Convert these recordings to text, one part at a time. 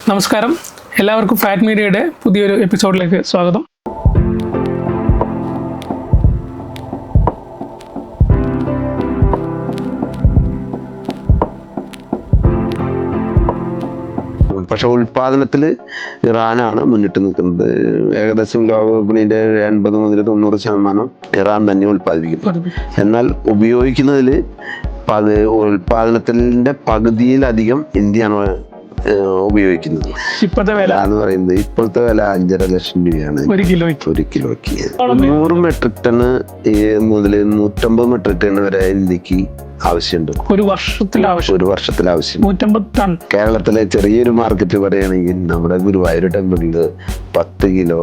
നമസ്കാരം, എല്ലാവർക്കും ഫാറ്റ് മീഡിയയുടെ പുതിയൊരു എപ്പിസോഡിലേക്ക് സ്വാഗതം. പക്ഷെ ഉൽപാദനത്തിൽ ഇറാനാണ് മുന്നിട്ട് നിൽക്കുന്നത്. ഏകദേശം ലോക വിപണിയുടെ 80 മുതൽ 90% ഇറാൻ തന്നെ ഉൽപ്പാദിപ്പിക്കുന്നു. എന്നാൽ ഉപയോഗിക്കുന്നതിൽ ഉൽപാദനത്തിന്റെ പകുതിയിലധികം ഇന്ത്യയാണ് ഉപയോഗിക്കുന്നത്. ഇപ്പോഴത്തെ വില എന്ന് പറയുന്നത് ഇപ്പോഴത്തെ വില 5.5 ലക്ഷം രൂപയാണ് ഒരു കിലോയ്ക്ക്. 100 മെട്രിക് ടൺ മുതൽ 150 മെട്രിക് ടൺ വരെ ഇന്ത്യക്ക് ആവശ്യമുണ്ട്. ഒരു വർഷത്തിൽ ആവശ്യം 150 ടൺ. കേരളത്തിലെ ചെറിയൊരു മാർക്കറ്റ് പറയുകയാണെങ്കിൽ നമ്മുടെ ഗുരുവായൂർ ടെമ്പിളിൽ 10 കിലോ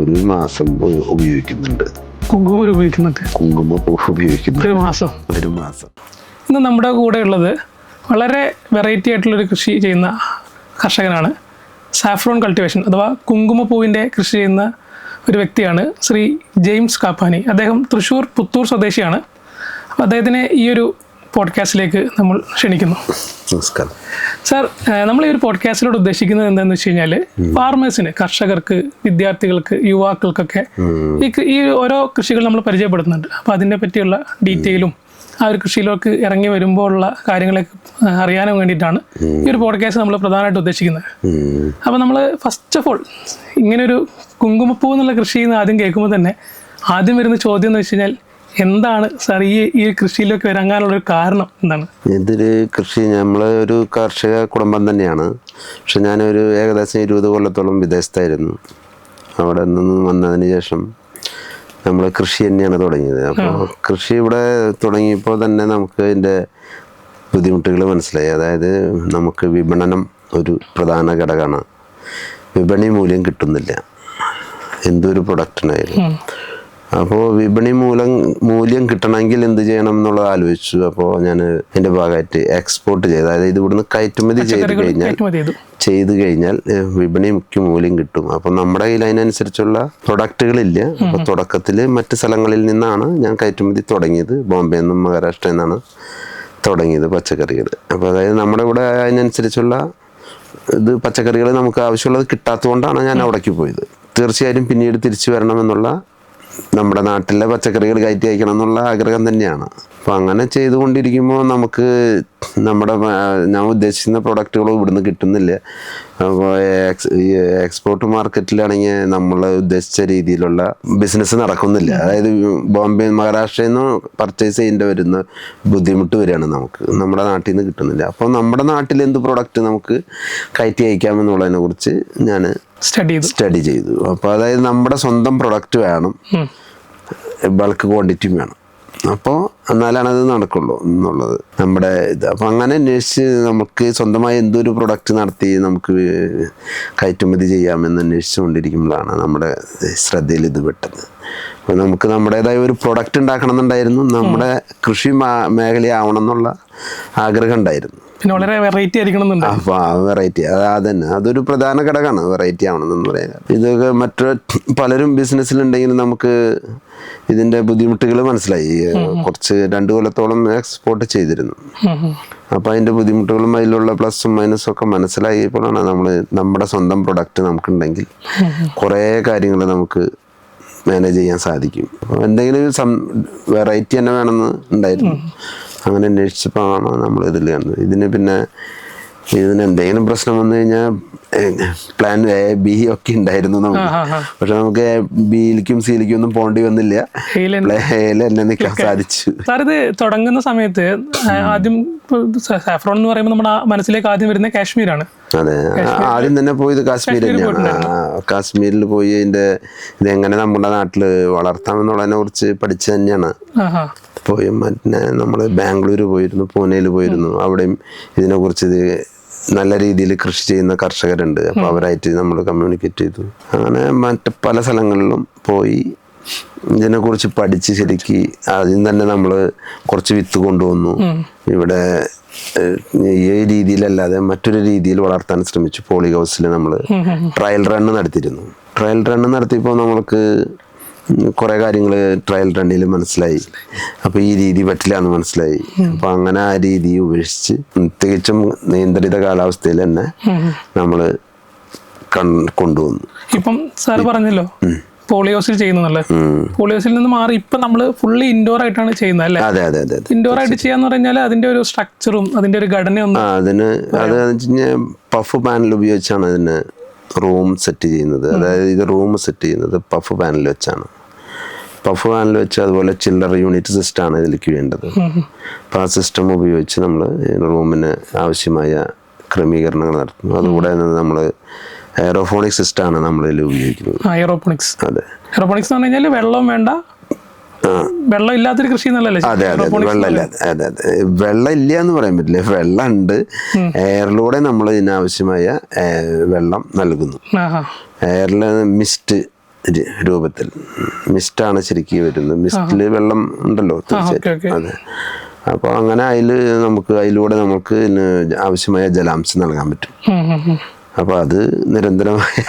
ഒരു മാസം ഉപയോഗിക്കുന്നുണ്ട്. കുങ്കുമം ഉപയോഗിക്കുന്നുണ്ട് ഒരു മാസം. ഇന്ന് നമ്മുടെ കൂടെ ഉള്ളത് വളരെ വെറൈറ്റി ആയിട്ടുള്ളൊരു കൃഷി ചെയ്യുന്ന കർഷകനാണ്. സാഫ്രോൺ കൾട്ടിവേഷൻ അഥവാ കുങ്കുമപ്പൂവിൻ്റെ കൃഷി ചെയ്യുന്ന ഒരു വ്യക്തിയാണ് ശ്രീ ജെയിംസ് കാപ്പാനി. അദ്ദേഹം തൃശ്ശൂർ പുത്തൂർ സ്വദേശിയാണ്. അപ്പോൾ അദ്ദേഹത്തിനെ ഈ ഒരു പോഡ്കാസ്റ്റിലേക്ക് നമ്മൾ ക്ഷണിക്കുന്നു. നമസ്കാരം സാർ. നമ്മൾ ഈ ഒരു പോഡ്കാസ്റ്റിലൂടെ ഉദ്ദേശിക്കുന്നത് എന്താണെന്ന് വെച്ച് കഴിഞ്ഞാൽ ഫാർമേഴ്സിന്, കർഷകർക്ക്, വിദ്യാർത്ഥികൾക്ക്, യുവാക്കൾക്കൊക്കെ ഈ ഓരോ കൃഷികൾ നമ്മൾ പരിചയപ്പെടുത്തുന്നുണ്ട്. അപ്പോൾ അതിനെ പറ്റിയുള്ള ഡീറ്റെയിലും ആ ഒരു കൃഷിയിലേക്ക് ഇറങ്ങി വരുമ്പോൾ ഉള്ള കാര്യങ്ങളൊക്കെ അറിയാനും വേണ്ടിയിട്ടാണ് ഈ ഒരു പോഡ്കാസ്റ്റ് നമ്മൾ പ്രധാനമായിട്ട് ഉദ്ദേശിക്കുന്നത്. അപ്പോൾ നമ്മൾ ഫസ്റ്റ് ഓഫ് ഓൾ ഇങ്ങനൊരു കുങ്കുമപ്പൂ എന്നുള്ള കൃഷി ആദ്യം കേൾക്കുമ്പോൾ തന്നെ ആദ്യം വരുന്ന ചോദ്യം എന്ന് വെച്ച് കഴിഞ്ഞാൽ, എന്താണ് സാർ ഈ കൃഷിയിലേക്ക് ഇറങ്ങാനുള്ളൊരു കാരണം എന്താണ്? ഇതൊരു കൃഷി, നമ്മളൊരു കാർഷിക കുടുംബം തന്നെയാണ്. പക്ഷെ ഞാനൊരു ഏകദേശം 20 കൊല്ലത്തോളം വിദേശത്തായിരുന്നു. അവിടെ നിന്ന് വന്നതിന് ശേഷം നമ്മൾ കൃഷി തന്നെയാണ് തുടങ്ങിയത്. അപ്പോൾ കൃഷി ഇവിടെ തുടങ്ങിയപ്പോൾ തന്നെ നമുക്ക് അതിൻ്റെ ബുദ്ധിമുട്ടുകൾ മനസ്സിലായി. അതായത് നമുക്ക് വിപണനം ഒരു പ്രധാന ഘടകമാണ്. വിപണി മൂല്യം കിട്ടുന്നില്ല എന്തൊരു പ്രൊഡക്റ്റിനായാലും. അപ്പോൾ വിപണി മൂല്യം കിട്ടണമെങ്കിൽ എന്ത് ചെയ്യണം എന്നുള്ളത് ആലോചിച്ചു. അപ്പോൾ ഞാൻ എൻ്റെ ഭാഗമായിട്ട് എക്സ്പോർട്ട് ചെയ്ത്, അതായത് ഇത് ഇവിടുന്ന് കയറ്റുമതി ചെയ്ത് കഴിഞ്ഞാൽ വിപണിക്ക് മൂല്യം കിട്ടും. അപ്പം നമ്മുടെ കയ്യിൽ അതിനനുസരിച്ചുള്ള പ്രൊഡക്റ്റുകളില്ല. അപ്പോൾ തുടക്കത്തിൽ മറ്റ് സ്ഥലങ്ങളിൽ നിന്നാണ് ഞാൻ കയറ്റുമതി തുടങ്ങിയത്. ബോംബെ നിന്നും മഹാരാഷ്ട്രയിൽ നിന്നാണ് തുടങ്ങിയത് പച്ചക്കറികൾ. അപ്പോൾ അതായത് നമ്മുടെ ഇവിടെ അതിനനുസരിച്ചുള്ള പച്ചക്കറികൾ നമുക്ക് ആവശ്യമുള്ളത് കിട്ടാത്തതുകൊണ്ടാണ് ഞാൻ അവിടേക്ക് പോയത്. തീർച്ചയായും പിന്നീട് തിരിച്ചു വരണമെന്നുള്ള, നമ്മുടെ നാട്ടിലെ പച്ചക്കറികൾ കയറ്റി അയക്കണം എന്നുള്ള ആഗ്രഹം തന്നെയാണ്. അപ്പോൾ അങ്ങനെ ചെയ്തുകൊണ്ടിരിക്കുമ്പോൾ നമുക്ക് ഞാൻ ഉദ്ദേശിക്കുന്ന പ്രൊഡക്റ്റുകളും ഇവിടുന്ന് കിട്ടുന്നില്ല. അപ്പോൾ എക്സ്പോർട്ട് മാർക്കറ്റിലാണെങ്കിൽ നമ്മൾ ഉദ്ദേശിച്ച രീതിയിലുള്ള ബിസിനസ് നടക്കുന്നില്ല. അതായത് ബോംബെ, മഹാരാഷ്ട്രയിൽ നിന്ന് പർച്ചേസ് ചെയ്യേണ്ടി വരുന്ന ബുദ്ധിമുട്ട് വരികയാണ് നമുക്ക്, നമ്മുടെ നാട്ടിൽ നിന്ന് കിട്ടുന്നില്ല. അപ്പോൾ നമ്മുടെ നാട്ടിൽ എന്ത് പ്രൊഡക്റ്റ് നമുക്ക് കയറ്റി അയക്കാമെന്നുള്ളതിനെ കുറിച്ച് ഞാൻ സ്റ്റഡി ചെയ്തു. അപ്പോൾ അതായത് നമ്മുടെ സ്വന്തം പ്രൊഡക്റ്റ് വേണം, ബൾക്ക് ക്വാണ്ടിറ്റിയും വേണം. അപ്പോൾ എന്നാലാണ് അത് നടക്കുള്ളൂ എന്നുള്ളത് നമ്മുടെ ഇത്. അപ്പോൾ അങ്ങനെ അന്വേഷിച്ച് നമുക്ക് സ്വന്തമായി എന്തൊരു പ്രൊഡക്റ്റ് നടത്തി നമുക്ക് കയറ്റുമതി ചെയ്യാമെന്ന് അന്വേഷിച്ചുകൊണ്ടിരിക്കുമ്പോഴാണ് നമ്മുടെ ശ്രദ്ധയിൽ ഇത് പെട്ടത്. അപ്പോൾ നമുക്ക് നമ്മുടേതായ ഒരു പ്രൊഡക്റ്റ് ഉണ്ടാക്കണം എന്നുണ്ടായിരുന്നു. നമ്മുടെ കൃഷി മേഖലയാവണം എന്നുള്ള ആഗ്രഹം ഉണ്ടായിരുന്നു. പിന്നെ വളരെ വെറൈറ്റി ആയിരിക്കണം. അപ്പോൾ ആ വെറൈറ്റി അതന്നെ, അതൊരു പ്രധാന ഘടകമാണ്, വെറൈറ്റി ആവണമെന്ന് പറയാൻ. ഇതൊക്കെ പലരും ബിസിനസ്സിലുണ്ടെങ്കിലും നമുക്ക് ഇതിൻ്റെ ബുദ്ധിമുട്ടുകൾ മനസ്സിലായി. കുറച്ച് 2 കൊല്ലത്തോളം എക്സ്പോർട്ട് ചെയ്തിരുന്നു. അപ്പോൾ അതിൻ്റെ ബുദ്ധിമുട്ടുകളും അതിലുള്ള പ്ലസും മൈനസും ഒക്കെ മനസ്സിലായപ്പോഴാണ് നമ്മുടെ സ്വന്തം പ്രൊഡക്റ്റ് നമുക്കുണ്ടെങ്കിൽ കുറേ കാര്യങ്ങൾ നമുക്ക് മാനേജ് ചെയ്യാൻ സാധിക്കും. അപ്പോൾ എന്തെങ്കിലും വെറൈറ്റി തന്നെ വേണമെന്ന് ഉണ്ടായിരുന്നു. അങ്ങനെ അന്വേഷിച്ചപ്പോഴാണ് നമ്മൾ ഇതിൽ കണ്ടത്. ഇതിന് എന്തെങ്കിലും പ്രശ്നം വന്നു കഴിഞ്ഞാൽ പ്ലാൻ എ, ബി ഒക്കെ ഉണ്ടായിരുന്നു നമുക്ക്. പക്ഷെ നമുക്ക് ബിയിലേക്കും സിയിലേക്കും ഒന്നും പോകേണ്ടി വന്നില്ല. എയിൽ തന്നെ നിൽക്കാൻ സാധിച്ചു. സാർ, ഇത് തുടങ്ങുന്ന സമയത്ത് ആദ്യം സാഫ്രോൺ എന്ന് പറയുമ്പോൾ നമ്മുടെ മനസ്സിലേക്ക് ആദ്യം വരുന്നത് കാശ്മീരാണ്. അതെ, ആദ്യം തന്നെ പോയത് കാശ്മീർ തന്നെയാണ്. കാശ്മീരിൽ പോയി ഇതെങ്ങനെ നമ്മുടെ നാട്ടിൽ വളർത്താമെന്നുള്ളതിനെ കുറിച്ച് പഠിച്ചു തന്നെയാണ് പോയി. മറ്റേ നമ്മൾ ബാംഗ്ലൂർ പോയിരുന്നു, പൂനെയിൽ പോയിരുന്നു. അവിടെയും ഇതിനെക്കുറിച്ച് നല്ല രീതിയിൽ കൃഷി ചെയ്യുന്ന കർഷകരുണ്ട്. അപ്പോൾ അവരായിട്ട് നമ്മൾ കമ്മ്യൂണിക്കേറ്റ് ചെയ്തു. അങ്ങനെ മറ്റ് പല സ്ഥലങ്ങളിലും പോയി ഇതിനെക്കുറിച്ച് പഠിച്ച് ശരിക്ക് ആദ്യം തന്നെ നമ്മൾ കുറച്ച് വിത്ത് കൊണ്ടുവന്നു. ഇവിടെ ഈ രീതിയിലല്ലാതെ മറ്റൊരു രീതിയിൽ വളർത്താൻ ശ്രമിച്ചു. പോളി ഹൗസിൽ നമ്മൾ ട്രയൽ റണ്ണ് നടത്തിയിരുന്നു. ട്രയൽ റണ്ണ് നടത്തിയപ്പോൾ നമ്മൾക്ക് കുറേ കാര്യങ്ങൾ ട്രയൽ റണ്ണിൽ മനസ്സിലായി. അപ്പോൾ ഈ രീതി പറ്റില്ല എന്ന് മനസ്സിലായി. അപ്പോൾ അങ്ങനെ ആ രീതി ഉപേക്ഷിച്ച് തികച്ചും നിയന്ത്രിത കാലാവസ്ഥയിൽ തന്നെ നമ്മൾ കൊണ്ടുവന്നു. ഇപ്പം സാറ് പറഞ്ഞല്ലോ പോളിയോസിൽ ചെയ്യുന്നല്ലേ, പോളിയോസിൽ നിന്ന് മാറി ഇപ്പൊ നമ്മള് ഫുള്ളി ഇൻഡോർ ആയിട്ടാണ് ചെയ്യുന്നത് അല്ലേ? അതെ അതെ അതെ. ഇൻഡോർ ആയിട്ട് ചെയ്യാന്ന് പറഞ്ഞാൽ അതിന്റെ ഒരു സ്ട്രക്ചറും അതിന്റെ ഒരു ഘടനയൊന്നും അതിന് പഫ് പാനൽ ഉപയോഗിച്ചാണ് അതിന് റൂം സെറ്റ് ചെയ്യുന്നത്. അതായത് ഇത് റൂം സെറ്റ് ചെയ്യുന്നത് പഫ് പാനൽ വെച്ചാണ്. പഫ് പാനൽ വെച്ച് അതുപോലെ ചില്ലർ യൂണിറ്റ് സിസ്റ്റമാണ് ഇതിലേക്ക് വേണ്ടത്. അപ്പോൾ ആ സിസ്റ്റം ഉപയോഗിച്ച് നമ്മൾ റൂമിന് ആവശ്യമായ ക്രമീകരണങ്ങൾ നടത്തുന്നു. അതുകൂടെ നമ്മൾ എയറോഫോണിക് സിസ്റ്റമാണ് നമ്മളിതിൽ ഉപയോഗിക്കുന്നത്. എയറോപോണിക്സ്. അതെ, എയറോപോണിക്സ് എന്ന് പറഞ്ഞു കഴിഞ്ഞാൽ വെള്ളം വേണ്ട, വെള്ളം ഇല്ലാത്തൊരു കൃഷി എന്നല്ലേ? അതെ അതെ, വെള്ളമില്ല. അതെ അതെ, വെള്ളം ഇല്ല എന്ന് പറയാൻ പറ്റില്ല, വെള്ളം ഉണ്ട്. എയറിലൂടെ നമ്മൾ ഇതിനാവശ്യമായ വെള്ളം നൽകുന്നു. എയറിൽ മിസ്റ്റ് രൂപത്തിൽ മിസ്റ്റാണ് ശരിക്കും വരുന്നത്. മിസ്റ്റിൽ വെള്ളം ഉണ്ടല്ലോ തീർച്ചയായിട്ടും. അതെ, അപ്പോൾ അങ്ങനെ അതിലൂടെ നമുക്ക് ആവശ്യമായ ജലാംശം നൽകാൻ പറ്റും. അപ്പോൾ അത് നിരന്തരമായ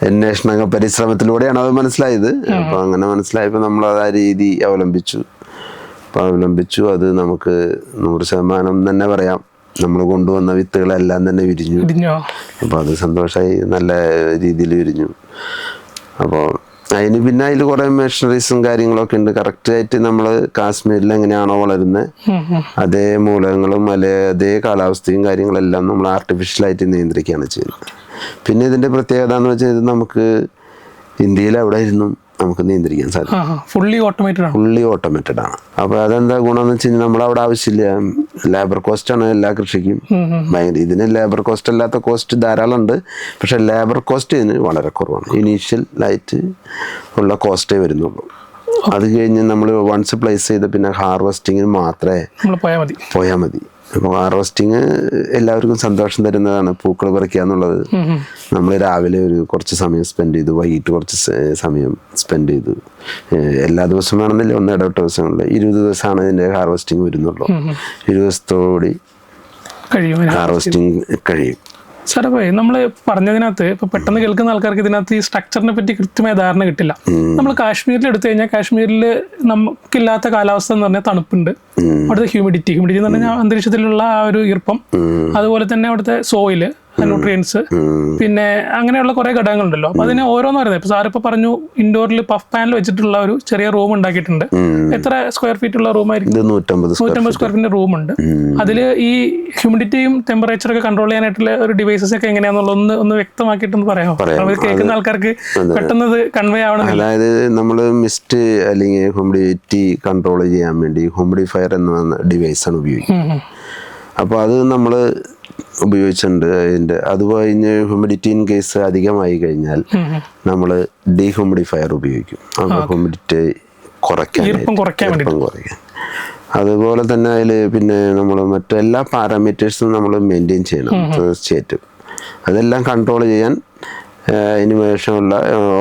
അന്വേഷണ പരിശ്രമത്തിലൂടെയാണ് അത് മനസ്സിലായത്. അപ്പോൾ അങ്ങനെ മനസ്സിലായപ്പോൾ നമ്മൾ അത് ആ രീതി അവലംബിച്ചു. അത് നമുക്ക് 100% തന്നെ പറയാം, നമ്മൾ കൊണ്ടുവന്ന വിത്തുകളെല്ലാം തന്നെ വിരിഞ്ഞു. അപ്പോൾ അത് സന്തോഷമായി, നല്ല രീതിയിൽ വിരിഞ്ഞു. അപ്പോൾ അതിന് പിന്നെ അതിൽ കുറേ മെഷീനറീസും കാര്യങ്ങളൊക്കെ ഉണ്ട്. കറക്റ്റായിട്ട് നമ്മൾ കാശ്മീരിൽ എങ്ങനെയാണോ വളരുന്നത് അതേ മൂലകങ്ങളും അതേ കാലാവസ്ഥയും കാര്യങ്ങളെല്ലാം നമ്മൾ ആർട്ടിഫിഷ്യലായിട്ട് നിയന്ത്രിക്കുകയാണ് ചെയ്യുന്നത്. പിന്നെ ഇതിൻ്റെ പ്രത്യേകത എന്ന് വെച്ചാൽ ഇത് നമുക്ക് ഇന്ത്യയിൽ എവിടെ ഇരുന്നും നമുക്ക് നിയന്ത്രിക്കാൻ സാധിക്കും. ഫുള്ളി ഓട്ടോമേറ്റഡ് ആണ്. അപ്പോൾ അതെന്താ ഗുണമെന്ന് വെച്ച് കഴിഞ്ഞാൽ നമ്മളവിടെ ആവശ്യമില്ല. ലേബർ കോസ്റ്റ് ആണ് എല്ലാ കൃഷിക്കും ഭയങ്കര. ഇതിന് ലേബർ കോസ്റ്റ് അല്ലാത്ത കോസ്റ്റ് ധാരാളം ഉണ്ട്, പക്ഷെ ലേബർ കോസ്റ്റ് ഇതിന് വളരെ കുറവാണ്. ഇനീഷ്യലായിട്ട് ഉള്ള കോസ്റ്റേ വരുന്നുള്ളൂ. അത് കഴിഞ്ഞ് നമ്മൾ വൺസ് പ്ലേസ് ചെയ്ത് പിന്നെ ഹാർവെസ്റ്റിങ്ങിന് മാത്രമേ പോയാൽ മതി. അപ്പോൾ ഹാർവെസ്റ്റിങ് എല്ലാവർക്കും സന്തോഷം തരുന്നതാണ്. പൂക്കൾ പറിക്കുക എന്നുള്ളത് നമ്മൾ രാവിലെ കുറച്ച് സമയം സ്പെൻഡ് ചെയ്തു, വൈകിട്ട് കുറച്ച് സമയം സ്പെൻഡ് ചെയ്തു. എല്ലാ ദിവസവും വേണമെന്നില്ല, ഇടവിട്ട ദിവസങ്ങളിൽ 20 ദിവസമാണ് ഇതിൻ്റെ ഹാർവെസ്റ്റിങ് വരുന്നുള്ളൂ. 20 ദിവസത്തോടുകൂടി ഹാർവെസ്റ്റിങ് കഴിയും. സാറേ, നമ്മൾ പറഞ്ഞതിനകത്ത് ഇപ്പൊ പെട്ടെന്ന് കേൾക്കുന്ന ആൾക്കാർക്ക് ഇതിനകത്ത് ഈ സ്ട്രക്ചറിനെ പറ്റി കൃത്യമായ ധാരണ കിട്ടില്ല. നമ്മൾ കാശ്മീരിൽ എടുത്തു കഴിഞ്ഞാൽ കാശ്മീരിൽ നമുക്കില്ലാത്ത കാലാവസ്ഥ എന്ന് പറഞ്ഞാൽ തണുപ്പുണ്ട്. അവിടുത്തെ ഹ്യൂമിഡിറ്റി എന്ന് പറഞ്ഞാൽ അന്തരീക്ഷത്തിലുള്ള ആ ഒരു ഈർപ്പം, അതുപോലെ തന്നെ അവിടുത്തെ സോയില്, ന്യൂട്രിയൻസ്, പിന്നെ അങ്ങനെയുള്ള കുറെ ഘടകങ്ങളുണ്ടല്ലോ. അപ്പൊ അതിന് ഓരോന്ന് പറയുന്നത് ഇപ്പൊ സാറിപ്പോ പറഞ്ഞു ഇൻഡോറിൽ പഫ് പാനൽ വെച്ചിട്ടുള്ള ഒരു ചെറിയ റൂം ഉണ്ടാക്കിയിട്ടുണ്ട്. എത്ര സ്ക്വയർ ഫീറ്റ് ഉള്ള റൂമായിരിക്കും? 150 സ്ക്വയർ ഫീറ്റിന്റെ റൂം ഉണ്ട്. അതിൽ ഈ ഹ്യൂമിഡിറ്റിയും ടെമ്പറേച്ചറൊക്കെ കൺട്രോൾ ചെയ്യാനായിട്ടുള്ള ഒരു ഡിവൈസസ് ഒക്കെ എങ്ങനെയാണെന്നുള്ള ഒന്ന് വ്യക്തമാക്കിയിട്ടൊന്ന് പറയാമോ? കേൾക്കുന്ന ആൾക്കാർക്ക് പെട്ടെന്ന് കൺവേ ആവണം. അതായത് നമ്മൾ മിസ്റ്റ് അല്ലെങ്കിൽ ഹ്യൂമിഡിറ്റി കൺട്രോൾ ചെയ്യാൻ വേണ്ടി ഹ്യൂമിഡിഫയർ എന്ന ഡിവൈസാണ് ഉപയോഗിക്കുന്നത്. അപ്പോൾ അത് നമ്മൾ ഉപയോഗിച്ചിട്ടുണ്ട്. അത് കഴിഞ്ഞ് ഹ്യൂമിഡിറ്റി ഇൻ കേസ് അധികമായി കഴിഞ്ഞാൽ നമ്മൾ ഡീഹ്യൂമിഡിഫയർ ഉപയോഗിക്കും. അപ്പോൾ ഹ്യൂമിഡിറ്റി കുറയ്ക്കാൻ. അതുപോലെ തന്നെ അതിൽ പിന്നെ നമ്മൾ മറ്റെല്ലാ പാരാമീറ്റേഴ്സും നമ്മൾ മെയിൻറ്റെയിൻ ചെയ്യണം തീർച്ചയായിട്ടും. അതെല്ലാം കൺട്രോൾ ചെയ്യാൻ ഇനിമേഷനുള്ള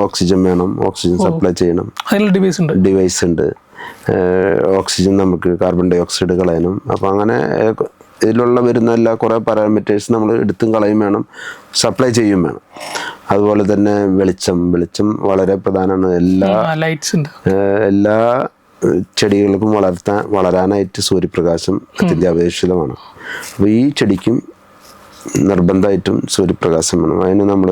ഓക്സിജൻ വേണം, ഓക്സിജൻ സപ്ലൈ ചെയ്യണം. ഡിവൈസ് ഉണ്ട്. ഓക്സിജൻ നമുക്ക് കാർബൺ ഡൈ ഓക്സൈഡ് കളയാനും. അപ്പോൾ അങ്ങനെ ഇതിലുള്ള വരുന്ന കുറേ പാരാമീറ്റേഴ്സ് നമ്മൾ എടുത്തും കളയും വേണം, സപ്ലൈ ചെയ്യും വേണം. അതുപോലെ തന്നെ വെളിച്ചം വളരെ പ്രധാനമാണ്. എല്ലാ ചെടികൾക്കും വളരാനായിട്ട് സൂര്യപ്രകാശം അത്യന്താപേക്ഷിതമാണ്. അപ്പോൾ ഈ ചെടിക്കും നിർബന്ധമായിട്ടും സൂര്യപ്രകാശം വേണം. അതിന് നമ്മൾ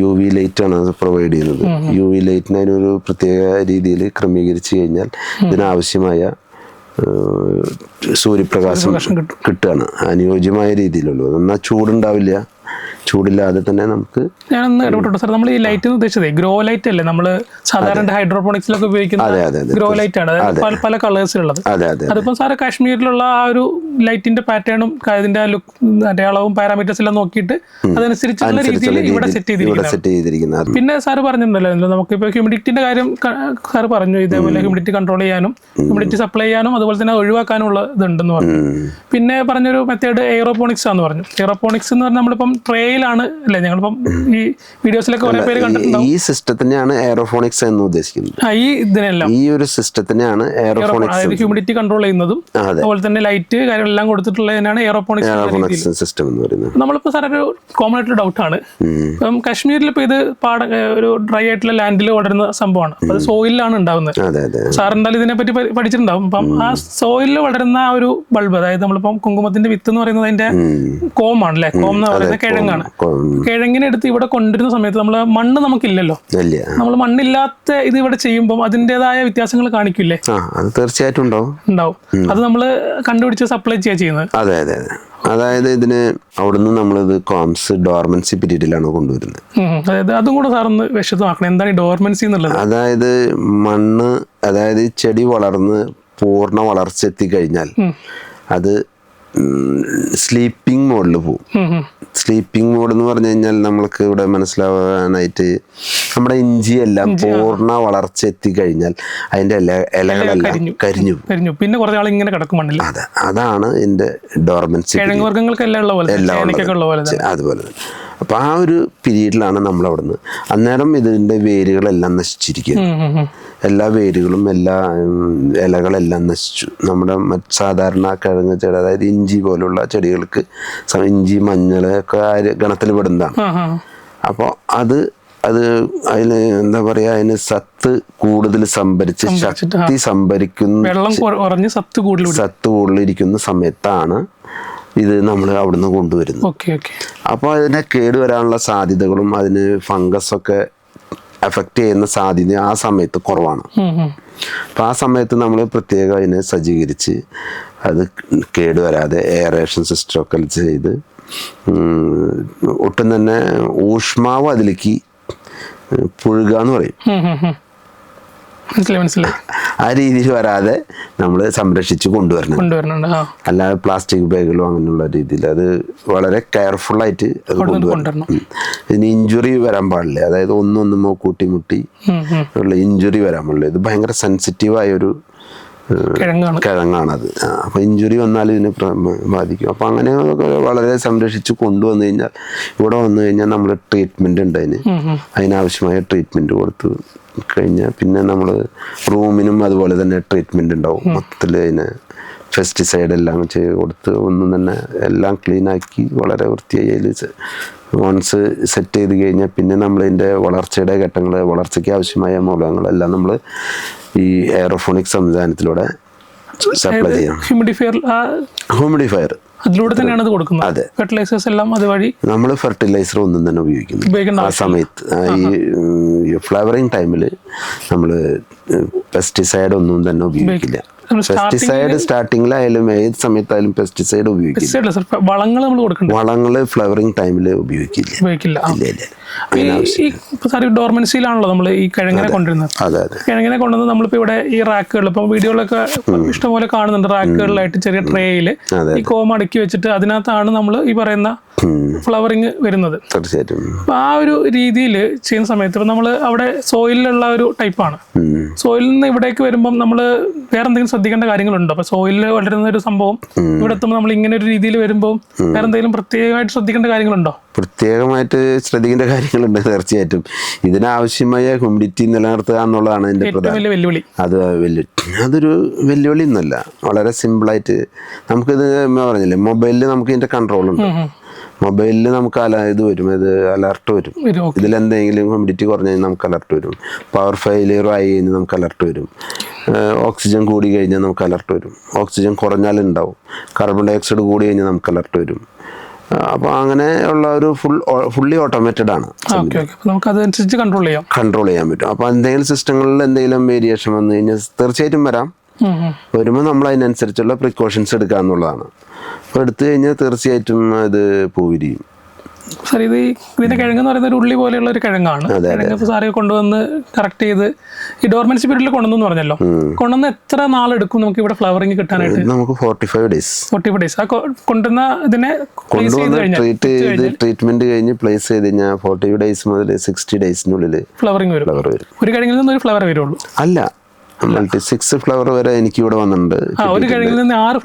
UV ലൈറ്റാണ് പ്രൊവൈഡ് ചെയ്യുന്നത്. UV ലൈറ്റിന് അതിനൊരു പ്രത്യേക രീതിയിൽ ക്രമീകരിച്ച് കഴിഞ്ഞാൽ ഇതിനാവശ്യമായ സൂര്യപ്രകാശം കിട്ടുകയാണ് അനുയോജ്യമായ രീതിയിലുള്ളൂ. എന്നാൽ ചൂടുണ്ടാവില്ല. ചൂടില്ലാതെ തന്നെ നമുക്ക്. ഞാനൊന്ന് ഇടപെട്ടോ സാർ, നമ്മൾ ഈ ലൈറ്റ് എന്ന് ഉദ്ദേശിച്ചത് ഗ്രോ ലൈറ്റ് അല്ലേ? നമ്മൾ സാധാരണ ഹൈഡ്രോപോണിക്സിലൊക്കെ ഉപയോഗിക്കുന്ന ഗ്രോ ലൈറ്റ് ആണ്, പല കളേഴ്സിലുള്ളത്. അതിപ്പം സാറ് കാശ്മീരിലുള്ള ആ ഒരു ലൈറ്റിന്റെ പാറ്റേണും അതിന്റെ ലുക്ക് അളവും പാരാമീറ്റേഴ്സ് എല്ലാം നോക്കിയിട്ട് അതനുസരിച്ചുള്ള രീതിയിൽ ഇവിടെ സെറ്റ് ചെയ്തിരിക്കുന്നത്. പിന്നെ സാറ് പറഞ്ഞിട്ടുണ്ടല്ലോ നമുക്കിപ്പോൾ ഹ്യൂമിഡിറ്റിന്റെ കാര്യം സാറ് പറഞ്ഞു, ഇതേപോലെ ഹ്യൂമിഡിറ്റി കൺട്രോൾ ചെയ്യാനും ഹ്യൂമിഡിറ്റി സപ്ലൈ ചെയ്യാനും അതുപോലെ തന്നെ ഒഴിവാക്കാനുള്ള ഇതുണ്ടെന്ന് പറഞ്ഞു. പിന്നെ പറഞ്ഞൊരു മെത്തേഡ് എയറോപോണിക്സ് ആണെന്ന് പറഞ്ഞു. എയറോപോണിക്സ് എന്ന് പറഞ്ഞാൽ നമ്മളിപ്പം ട്രേ ട്രേയിലാണ് അല്ലേ ഞങ്ങളിപ്പം ഈ വീഡിയോസിലൊക്കെ കുറെ പേര് കണ്ടിട്ടുണ്ടാവും. ഈ സിസ്റ്റത്തിനെയാണ് എയറോഫോണിക്സ് എന്ന് ഉദ്ദേശിക്കുന്നത്. ഈ ഇതിനെല്ലാം ഈ ഒരു സിസ്റ്റത്തിനെയാണ് എയറോഫോണിക്സ്, അതായത് ഹ്യൂമിഡിറ്റി കൺട്രോൾ ചെയ്യുന്നതും അതുപോലെ തന്നെ ലൈറ്റ് കാര്യങ്ങളെല്ലാം കൊടുത്തിട്ടുള്ളതിനാണ് എയറോഫോണിക്സ് സിസ്റ്റം എന്ന് പറയുന്നത്. നമ്മളിപ്പോൾ സാർ ഒരു കോമൺ ആയിട്ടുള്ള ഡൗട്ടാണ്, ഇപ്പം കാശ്മീരിൽ ഇപ്പോൾ ഇത് ഒരു ഡ്രൈ ആയിട്ടുള്ള ലാൻഡിൽ വളരുന്ന സംഭവമാണ്. അത് സോയിലാണ് ഉണ്ടാവുന്നത്. സാർ എന്തായാലും ഇതിനെപ്പറ്റി പഠിച്ചിട്ടുണ്ടാവും. അപ്പം ആ സോയിലിൽ വളരുന്ന ആ ഒരു ബൾബ്, അതായത് നമ്മളിപ്പം കുങ്കുമത്തിന്റെ വിത്ത് എന്ന് പറയുന്നത് അതിന്റെ കോമാണ് അല്ലെ, കോം എന്ന് പറയുന്നത് കിഴങ്ങാണ്. കിഴങ്ങിനെ എടുത്ത് ഇവിടെ കൊണ്ടുവരുന്ന സമയത്ത് നമ്മൾ മണ്ണ് നമുക്കില്ലല്ലോ, നമ്മൾ മണ്ണില്ലാത്ത ഇത് ഇവിടെ ചെയ്യുമ്പോൾ അതിൻ്റെതായ വ്യത്യാസങ്ങൾ കാണിക്കില്ലേ? തീർച്ചയായിട്ടും ഉണ്ടാവും. അത് നമ്മൾ കണ്ടുപിടിച്ച് സപ്ലൈ ചെയ്യുന്നത്. അതെ അതെ അതെ. അതായത് ഇതിന് അവിടുന്ന് നമ്മളിത് കോംസ് ഡോർമൻസി പീരീഡിലാണ് കൊണ്ടുവരുന്നത്. അതായത് അതും കൂടെ സാറൊന്ന് വിശദമാക്കണം, എന്താണ് ഈ ഡോർമൻസി എന്നുള്ളത്? അതായത് മണ്ണ്, അതായത് ചെടി വളർന്ന് പൂർണ്ണ വളർച്ച എത്തിക്കഴിഞ്ഞാൽ അത് സ്ലീപ്പിംഗ് മോഡിൽ പോകും. സ്ലീപ്പിംഗ് മോഡ് എന്ന് പറഞ്ഞു കഴിഞ്ഞാൽ നമ്മൾക്ക് ഇവിടെ മനസ്സിലാവാനായിട്ട് നമ്മുടെ ഇഞ്ചിയെല്ലാം പൂർണ്ണ വളർച്ച എത്തിക്കഴിഞ്ഞാൽ അതിന്റെ ഇലകളെല്ലാം കരിഞ്ഞു പോകും. പിന്നെ കുറച്ച് നാൾ ഇങ്ങനെ കിടക്കും മണ്ണിൽ. അതാണ് ഇതിന്റെ ഡോർമൻസി. അതുപോലെ തന്നെ. അപ്പൊ ആ ഒരു പീരീഡിലാണ് നമ്മൾ അവിടുന്ന്, അന്നേരം ഇതിന്റെ വേരുകളെല്ലാം നശിച്ചിരിക്കും. എല്ലാ വേരുകളും എല്ലാ ഇലകളെല്ലാം നശിച്ചു. നമ്മുടെ സാധാരണ കിഴങ്ങ് ചെടി, അതായത് ഇഞ്ചി പോലുള്ള ചെടികൾക്ക് ഇഞ്ചി മഞ്ഞൾ ഒക്കെ ഗണത്തിൽ പെടുന്നതാണ്. അപ്പോൾ അത് അതിന് എന്താ പറയാ, അതിന് സത്ത് കൂടുതൽ സംഭരിച്ച് ശക്തി സംഭരിക്കുന്ന സത്ത് കൂടുതലിരിക്കുന്ന സമയത്താണ് ഇത് നമ്മൾ അവിടുന്ന് കൊണ്ടുവരുന്നത്. അപ്പോൾ അതിനെ കേടുവരാനുള്ള സാധ്യതകളും അതിന് ഫംഗസ് ഒക്കെ എഫക്റ്റ് ചെയ്യുന്ന സാധ്യത ആ സമയത്ത് കുറവാണ്. അപ്പം ആ സമയത്ത് നമ്മൾ പ്രത്യേകം അതിനെ സജ്ജീകരിച്ച് അത് കേടുവരാതെ എയറേഷൻ സിസ്റ്റം ഒക്കെ ചെയ്ത് ഒട്ടും തന്നെ ഊഷ്മാവ് അതിലേക്ക് പുഴുക എന്ന് പറയും, മനസ്സിലായി. ആ രീതിയിൽ വരാതെ നമ്മൾ സംരക്ഷിച്ച് കൊണ്ടുവരണം. അല്ലാതെ പ്ലാസ്റ്റിക് ബാഗുകളോ അങ്ങനെയുള്ള രീതിയിൽ അത് വളരെ കെയർഫുള്ളായിട്ട് അത് കൊണ്ടുവരണം. ഇതിന് ഇഞ്ചുറി വരാൻ പാടില്ല, അതായത് ഒന്നൊന്നുമോ കൂട്ടിമുട്ടി ഉള്ള ഇഞ്ചുറി വരാൻ പാടില്ല. ഇത് ഭയങ്കര സെൻസിറ്റീവായ ഒരു കിഴങ്ങാണത്. അപ്പൊ ഇഞ്ചുറി വന്നാൽ ഇതിനെ ബാധിക്കും. അപ്പൊ അങ്ങനെ വളരെ സംരക്ഷിച്ച് കൊണ്ടുവന്നു കഴിഞ്ഞാൽ ഇവിടെ വന്നു കഴിഞ്ഞാൽ നമ്മൾ ട്രീറ്റ്മെന്റ് ഉണ്ട്, അതിനാവശ്യമായ ട്രീറ്റ്മെന്റ് കൊടുത്തു കഴിഞ്ഞാൽ പിന്നെ നമ്മൾ റൂമിനും അതുപോലെ തന്നെ ട്രീറ്റ്മെന്റ് ഉണ്ടാവും. മൊത്തത്തിൽ അതിന് പെസ്റ്റിസൈഡ് എല്ലാം ചെയ്ത് കൊടുത്ത് ഒന്നും തന്നെ എല്ലാം ക്ലീനാക്കി വളരെ വൃത്തിയായി അതിൽ വൺസ് സെറ്റ് ചെയ്ത് കഴിഞ്ഞാൽ പിന്നെ നമ്മളതിൻ്റെ വളർച്ചയുടെ ഘട്ടങ്ങൾ, വളർച്ചയ്ക്ക് ആവശ്യമായ മൂലകങ്ങളെല്ലാം നമ്മൾ ഈ എയറോഫോണിക് സംവിധാനത്തിലൂടെ സപ്ലൈ ചെയ്യണം. ഹ്യൂമിഡിഫയർ അതിലൂടെ തന്നെയാണ് ഇത് കൊടുക്കുന്നത്. അതെ, ഫെർട്ടിലൈസേഴ്സ് എല്ലാം അതുവഴി നമ്മൾ ഫെർട്ടിലൈസർ ഒന്നും തന്നെ ഉപയോഗിക്കുന്നു ആ സമയത്ത്. ഈ ഫ്ലവറിങ് ടൈമിൽ നമ്മൾ പെസ്റ്റിസൈഡ് ഒന്നും തന്നെ ഉപയോഗിക്കില്ല. പെസ്റ്റിസൈഡ് സ്റ്റാർട്ടിങ്ങിലായാലും ഏത് സമയത്തായാലും പെസ്റ്റിസൈഡ് ഉപയോഗിക്കില്ല. വളങ്ങള് ഫ്ലവറിങ് ടൈമിൽ ഉപയോഗിക്കില്ല. ഡോർമൻസിയിലാണല്ലോ നമ്മൾ ഈ കിഴങ്ങിനെ കൊണ്ടുവരുന്നത്. കിഴങ്ങിനെ കൊണ്ടുവന്ന് നമ്മളിപ്പോ ഇവിടെ ഈ റാക്കുകൾ, ഇപ്പൊ വീഡിയോകളൊക്കെ ഇഷ്ടംപോലെ കാണുന്നുണ്ട്, റാക്കുകളിലായിട്ട് ചെറിയ ട്രേയില് ഈ കോം അടുക്കി വെച്ചിട്ട് അതിനകത്താണ് നമ്മൾ ഈ പറയുന്ന ഫ്ലവറിങ് വരുന്നത്. തീർച്ചയായിട്ടും ആ ഒരു രീതിയിൽ ചെയ്യുന്ന സമയത്ത് ഇപ്പൊ നമ്മൾ അവിടെ സോയിലുള്ള ഒരു ടൈപ്പാണ്. സോയിലിൽ നിന്ന് ഇവിടേക്ക് വരുമ്പോൾ നമ്മൾ വേറെ എന്തെങ്കിലും ശ്രദ്ധിക്കേണ്ട കാര്യങ്ങളുണ്ടോ? അപ്പൊ സോയിലിൽ വളരുന്ന ഒരു സംഭവം ഇവിടെ എത്തുമ്പോൾ നമ്മൾ ഇങ്ങനെ ഒരു രീതിയിൽ വരുമ്പോൾ വേറെ എന്തെങ്കിലും പ്രത്യേകമായിട്ട് ശ്രദ്ധിക്കേണ്ട കാര്യങ്ങളുണ്ടോ? പ്രത്യേകമായിട്ട് ശ്രദ്ധിക്കേണ്ട കാര്യങ്ങളുണ്ട് തീർച്ചയായിട്ടും. ഇതിനാവശ്യമായ ഹ്യൂമിഡിറ്റി നിലനിർത്തുക എന്നുള്ളതാണ് അതിന്റെ പ്രധാന വെല്ലുവിളി. അതൊരു വെല്ലുവിളി ഒന്നുമല്ല, വളരെ സിമ്പിളായിട്ട് നമുക്കിത് പറഞ്ഞില്ലേ, മൊബൈലിൽ നമുക്ക് ഇതിന്റെ കൺട്രോൾ ഉണ്ട്. മൊബൈലിൽ നമുക്ക് ഇത് വരും, ഇത് അലർട്ട് വരും. ഇതിലെന്തെങ്കിലും ഹ്യൂമിഡിറ്റി കുറഞ്ഞു കഴിഞ്ഞാൽ നമുക്ക് അലർട്ട് വരും. പവർ ഫെയിലിയർ ആയി കഴിഞ്ഞാൽ നമുക്ക് അലർട്ട് വരും. ഓക്സിജൻ കൂടി കഴിഞ്ഞാൽ നമുക്ക് അലർട്ട് വരും. ഓക്സിജൻ കുറഞ്ഞാലുണ്ടാവും. കാർബൺ ഡൈ ഓക്സൈഡ് കൂടി കഴിഞ്ഞാൽ നമുക്ക് അലർട്ട് വരും. അപ്പോൾ അങ്ങനെയുള്ള ഒരു ഫുള്ളി ഓട്ടോമേറ്റഡ് ആണ്. നമുക്കതനുസരിച്ച് കൺട്രോൾ ചെയ്യാൻ പറ്റും. അപ്പോൾ എന്തെങ്കിലും സിസ്റ്റങ്ങളിൽ എന്തെങ്കിലും വേരിയേഷൻ വന്നു കഴിഞ്ഞാൽ തീർച്ചയായിട്ടും വരുമ്പോൾ നമ്മൾ അതിനനുസരിച്ചുള്ള പ്രിക്കോഷൻസ് എടുക്കുക എന്നുള്ളതാണ്. അപ്പോൾ എടുത്തു കഴിഞ്ഞാൽ തീർച്ചയായിട്ടും അത് പൂവിരിയും. സാർ ഇതിന്റെ കിഴങ്ങ് എന്ന് പറയുന്ന ഒരു ഉള്ളി പോലെയുള്ള ഒരു കിഴങ്ങാണ്. കിഴങ്ങ് സാറെ കൊണ്ടുവന്ന് കറക്റ്റ് ചെയ്ത് ഈ ഡോർമൻസി പീരീഡിൽ കൊണ്ടുവന്നു പറഞ്ഞല്ലോ, കൊണ്ടുവന്ന് എത്ര നാളെടുക്കും നമുക്ക് ഇവിടെ ഫ്ലവറിങ് കിട്ടാനായിട്ട്? നമുക്ക് 45 days. ആ കൊണ്ടുവന്ന ഇതിനെ ട്രീറ്റ്മെന്റ് കഴിഞ്ഞ് പ്ലേസ് ചെയ്ത് കഴിഞ്ഞാൽ 40 days മുതൽ 60 days ഫ്ലവറിങ് വരും. ഒരു കിഴങ്ങിൽ നിന്ന് ഒരു ഫ്ലവർ വരുള്ളൂ? അല്ല, മൾട്ടി 6 ഫ്ലവർ വരെ എനിക്ക് ഇവിടെ വന്നിട്ടുണ്ട്. ഒരു കിഴങ്ങിൽ നിന്ന് 6